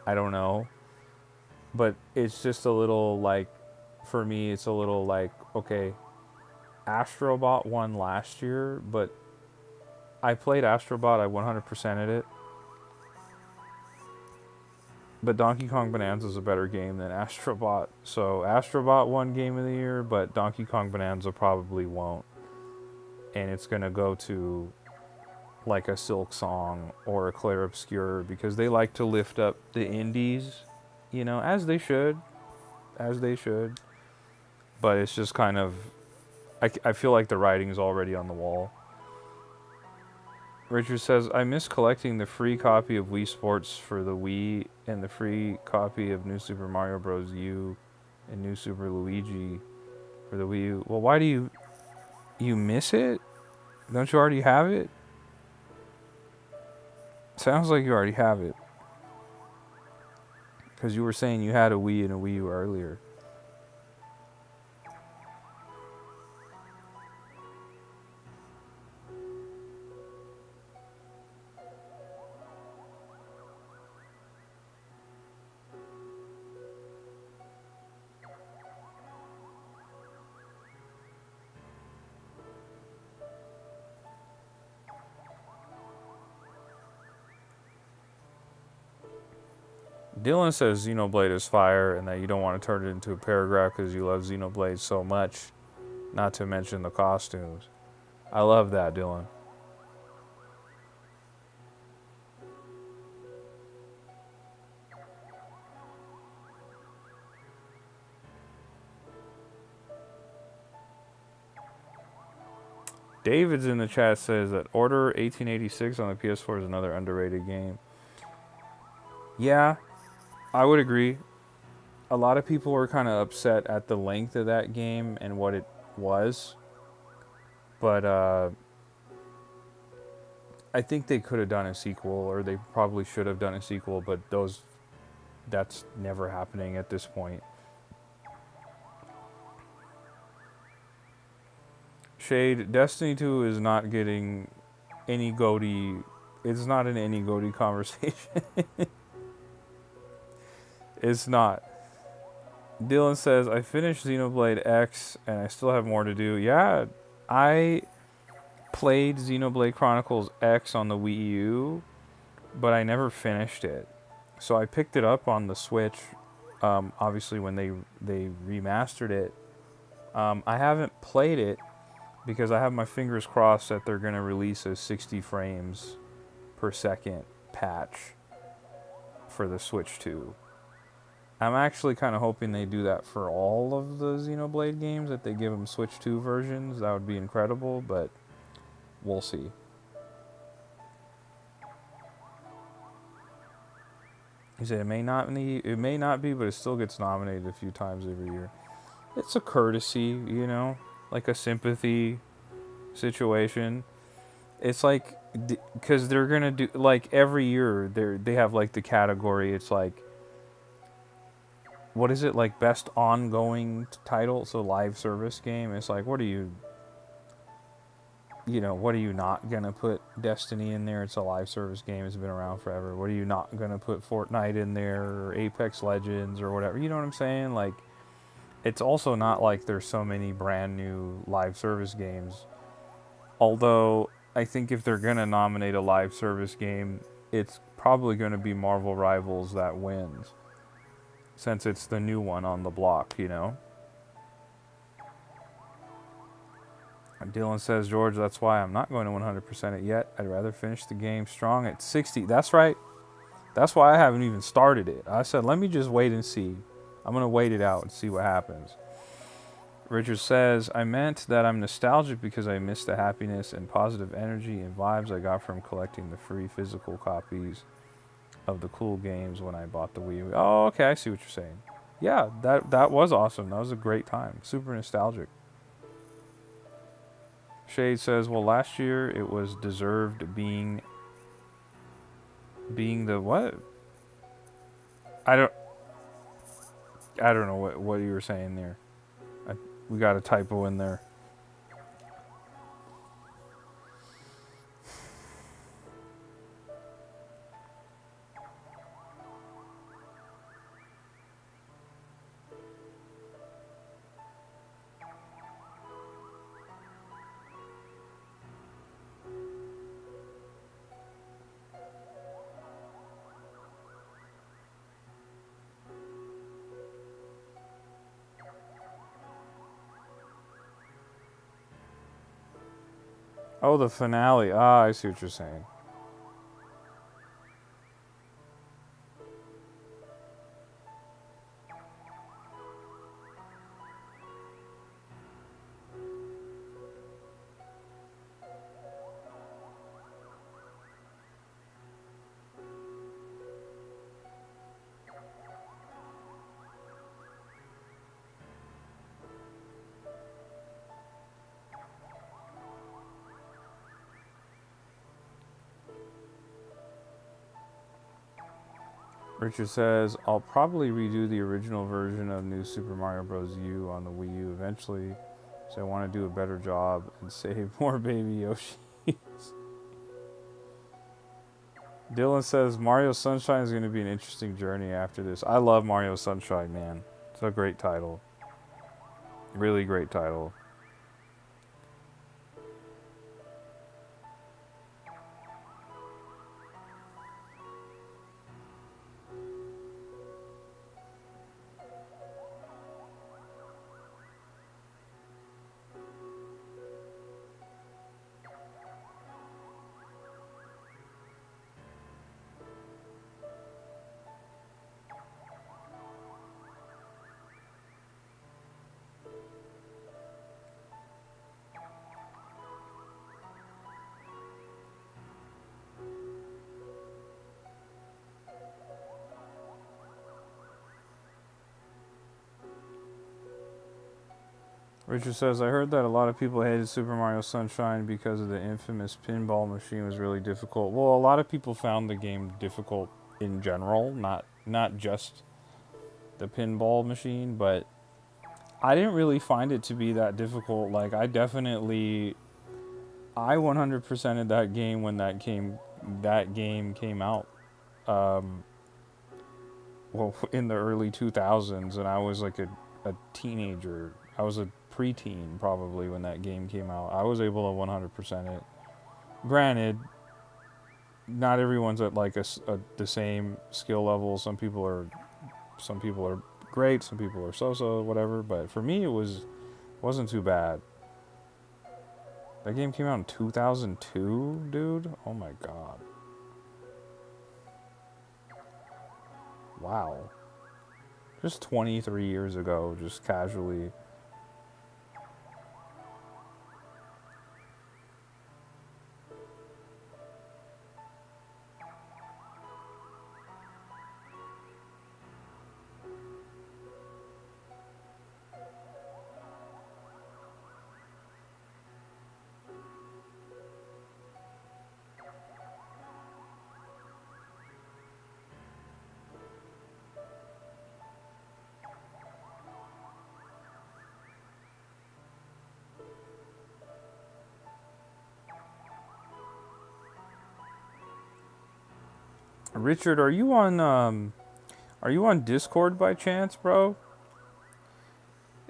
I don't know. But it's just a little like, for me, it's a little like, okay, Astrobot won last year, but I played Astrobot, I 100%ed it. But Donkey Kong Bonanza is a better game than Astrobot. So Astrobot won Game of the Year, but Donkey Kong Bonanza probably won't. And it's going to go to like a Silk Song or a Clair Obscur because they like to lift up the indies, you know, as they should. As they should. But it's just kind of, I feel like the writing's already on the wall. Richard says, I miss collecting the free copy of Wii Sports for the Wii and the free copy of New Super Mario Bros. U and New Super Luigi for the Wii U. Well, why do you miss it? Don't you already have it? Sounds like you already have it. Because you were saying you had a Wii and a Wii U earlier. Dylan says Xenoblade is fire and that you don't want to turn it into a paragraph because you love Xenoblade so much, not to mention the costumes. I love that, Dylan. David's in the chat says that Order 1886 on the PS4 is another underrated game. Yeah, I would agree. A lot of people were kind of upset at the length of that game and what it was. But I think they could have done a sequel, or they probably should have done a sequel, but that's never happening at this point. Shade, Destiny 2 is not getting any GOTY. It's not in any GOTY conversation. It's not. Dylan says, I finished Xenoblade X and I still have more to do. Yeah, I played Xenoblade Chronicles X on the Wii U, but I never finished it. So I picked it up on the Switch, obviously when they remastered it. I haven't played it because I have my fingers crossed that they're going to release a 60 frames per second patch for the Switch 2. I'm actually kind of hoping they do that for all of the Xenoblade games, that they give them Switch 2 versions. That would be incredible, but we'll see. He said it may not be, but it still gets nominated a few times every year. It's a courtesy, like a sympathy situation. It's like, because they're gonna do, like, every year they have like the category. It's like, what is it, like, best ongoing title? So live service game. It's like, what are you not gonna put Destiny in there? It's a live service game. It's been around forever. What are you not gonna put Fortnite in there, or Apex Legends, or whatever? You know what I'm saying? Like, it's also not like there's so many brand new live service games. Although I think if they're gonna nominate a live service game, it's probably gonna be Marvel Rivals that wins, since it's the new one on the block, Dylan says, George, that's why I'm not going to 100% it yet. I'd rather finish the game strong at 60. That's right. That's why I haven't even started it. I said, let me just wait and see. I'm going to wait it out and see what happens. Richard says, I meant that I'm nostalgic because I miss the happiness and positive energy and vibes I got from collecting the free physical copies of the cool games when I bought the Wii U. Oh, okay, I see what you're saying. Yeah, that was awesome. That was a great time. Super nostalgic. Shade says, well, last year it was deserved being the what? I don't know what you were saying there. We got a typo in there. Oh, the finale. Ah, I see what you're saying. Richard says, I'll probably redo the original version of New Super Mario Bros. U on the Wii U eventually, so I want to do a better job and save more Baby Yoshi. Dylan says, Mario Sunshine is going to be an interesting journey after this. I love Mario Sunshine, man. It's a great title. Really great title. Richard says, I heard that a lot of people hated Super Mario Sunshine because of the infamous pinball machine was really difficult. Well, a lot of people found the game difficult in general, not just the pinball machine, but I didn't really find it to be that difficult. Like, I 100%ed that game when that game came out. Well, in the early 2000s, and I was like a teenager. I was a preteen probably when that game came out. I was able to 100% it. Granted, not everyone's at like the same skill level. Some people are great. Some people are so whatever. But for me, wasn't too bad. That game came out in 2002, dude. Oh my god. Wow. Just 23 years ago, just casually. Richard, are you on Discord by chance, bro?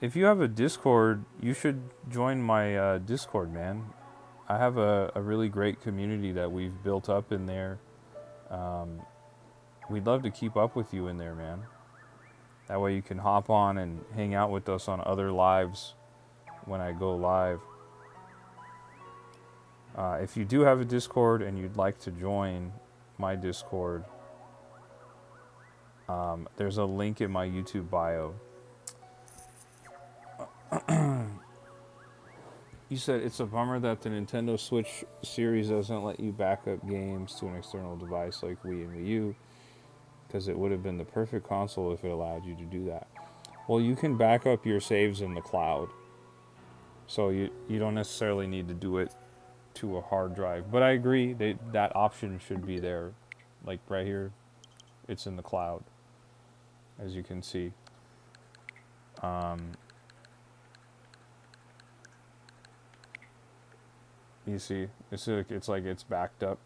If you have a Discord, you should join my Discord, man. I have a really great community that we've built up in there. We'd love to keep up with you in there, man. That way you can hop on and hang out with us on other lives when I go live. If you do have a Discord and you'd like to join my Discord, there's a link in my YouTube bio. You said it's a bummer that the Nintendo Switch series doesn't let you back up games to an external device like Wii and Wii U, because it would have been the perfect console if it allowed you to do that. Well, you can back up your saves in the cloud, so you don't necessarily need to do it to a hard drive. But I agree, that option should be there. Like right here, it's in the cloud, as you can see. You see, it's like it's backed up.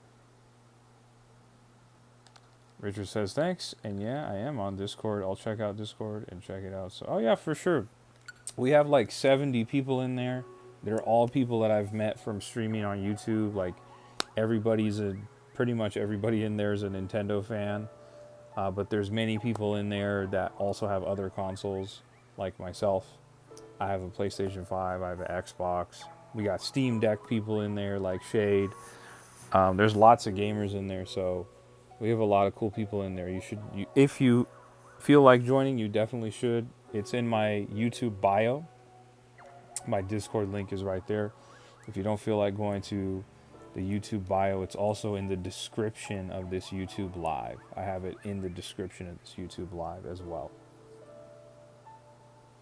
Richard says thanks, and yeah, I am on Discord. I'll check out Discord and check it out. So, oh yeah, for sure. We have like 70 people in there. They're all people that I've met from streaming on YouTube. Like pretty much everybody in there is a Nintendo fan. But there's many people in there that also have other consoles, like myself. I have a PlayStation 5. I have an Xbox. We got Steam Deck people in there, like Shade. There's lots of gamers in there, so we have a lot of cool people in there. If you feel like joining, you definitely should. It's in my YouTube bio. My Discord link is right there. If you don't feel like going to the YouTube bio, it's also in the description of this YouTube live. I have it in the description of this YouTube live as well.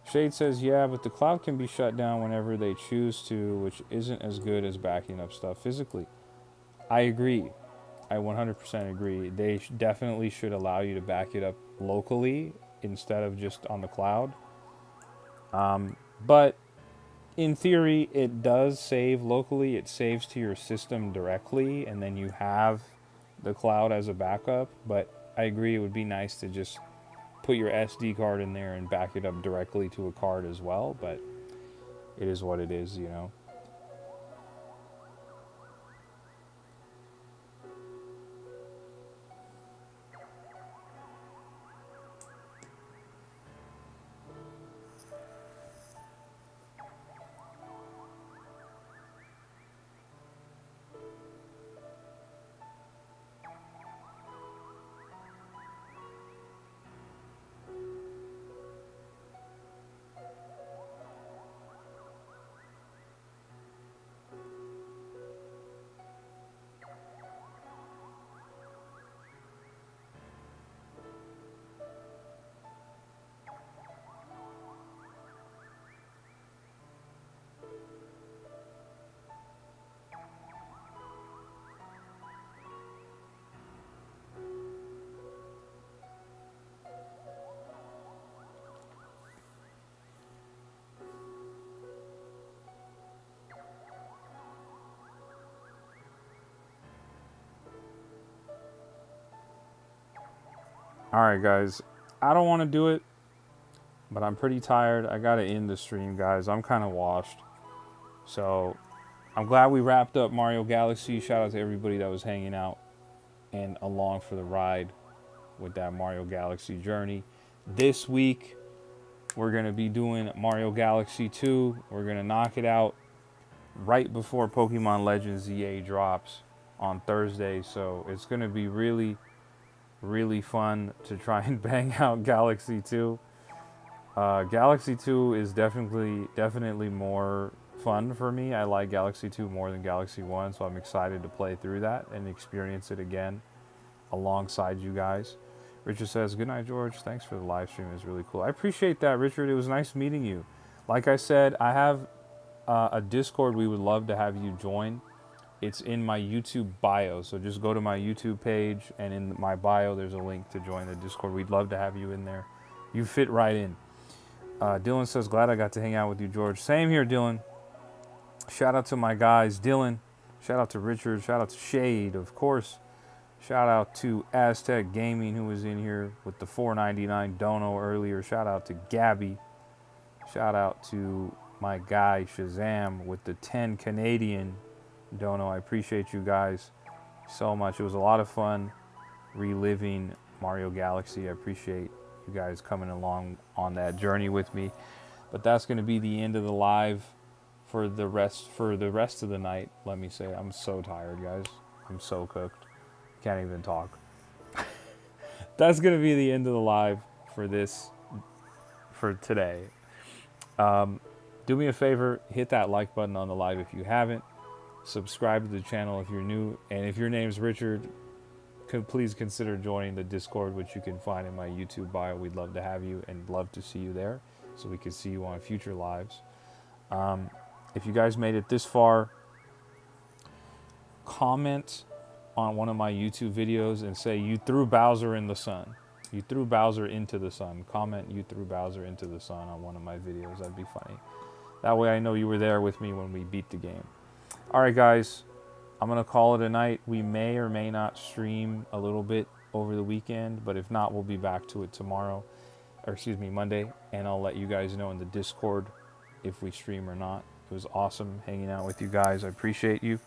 Shade says, yeah, but the cloud can be shut down whenever they choose to, which isn't as good as backing up stuff physically. I agree. I 100% agree. They definitely should allow you to back it up locally instead of just on the cloud. But in theory, it does save locally. It saves to your system directly, and then you have the cloud as a backup. But I agree, it would be nice to just put your SD card in there and back it up directly to a card as well. But it is what it is, you know. All right, guys. I don't want to do it, but I'm pretty tired. I got to end the stream, guys. I'm kind of washed. So I'm glad we wrapped up Mario Galaxy. Shout out to everybody that was hanging out and along for the ride with that Mario Galaxy journey. This week, we're going to be doing Mario Galaxy 2. We're going to knock it out right before Pokemon Legends ZA drops on Thursday. So it's going to be really, really fun to try and bang out Galaxy 2. Galaxy 2 is definitely more fun for me. I like Galaxy 2 more than Galaxy 1, so I'm excited to play through that and experience it again alongside you guys. Richard says, "Good night, George. Thanks for the live stream. It's really cool." I appreciate that, Richard. It was nice meeting you. Like I said, I have a Discord we would love to have you join. It's in my YouTube bio, so just go to my YouTube page, and in my bio there's a link to join the Discord. We'd love to have you in there. You fit right in. Dylan says, "Glad I got to hang out with you, George." Same here, Dylan. Shout out to my guys, Dylan. Shout out to Richard. Shout out to Shade, of course. Shout out to Aztec Gaming, who was in here with the $4.99 dono earlier. Shout out to Gabby. Shout out to my guy Shazam with the 10 Canadian dono. I appreciate you guys so much. It was a lot of fun reliving Mario Galaxy. I appreciate you guys coming along on that journey with me. But that's going to be the end of the live for the rest of the night. Let me say, I'm so tired, guys. I'm so cooked. Can't even talk. That's going to be the end of the live for today. Do me a favor, hit that like button on the live if you haven't. Subscribe to the channel if you're new. And if your name's Richard, please consider joining the Discord, which you can find in my YouTube bio. We'd love to have you and love to see you there so we can see you on future lives. If you guys made it this far, comment on one of my YouTube videos and say you threw Bowser in the sun. You threw Bowser into the sun. Comment you threw Bowser into the sun on one of my videos. That'd be funny. That way I know you were there with me when we beat the game. All right, guys. I'm going to call it a night. We may or may not stream a little bit over the weekend, but if not, we'll be back to it tomorrow. Monday. And I'll let you guys know in the Discord if we stream or not. It was awesome hanging out with you guys. I appreciate you.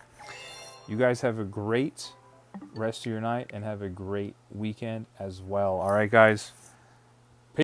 You guys have a great rest of your night and have a great weekend as well. All right, guys.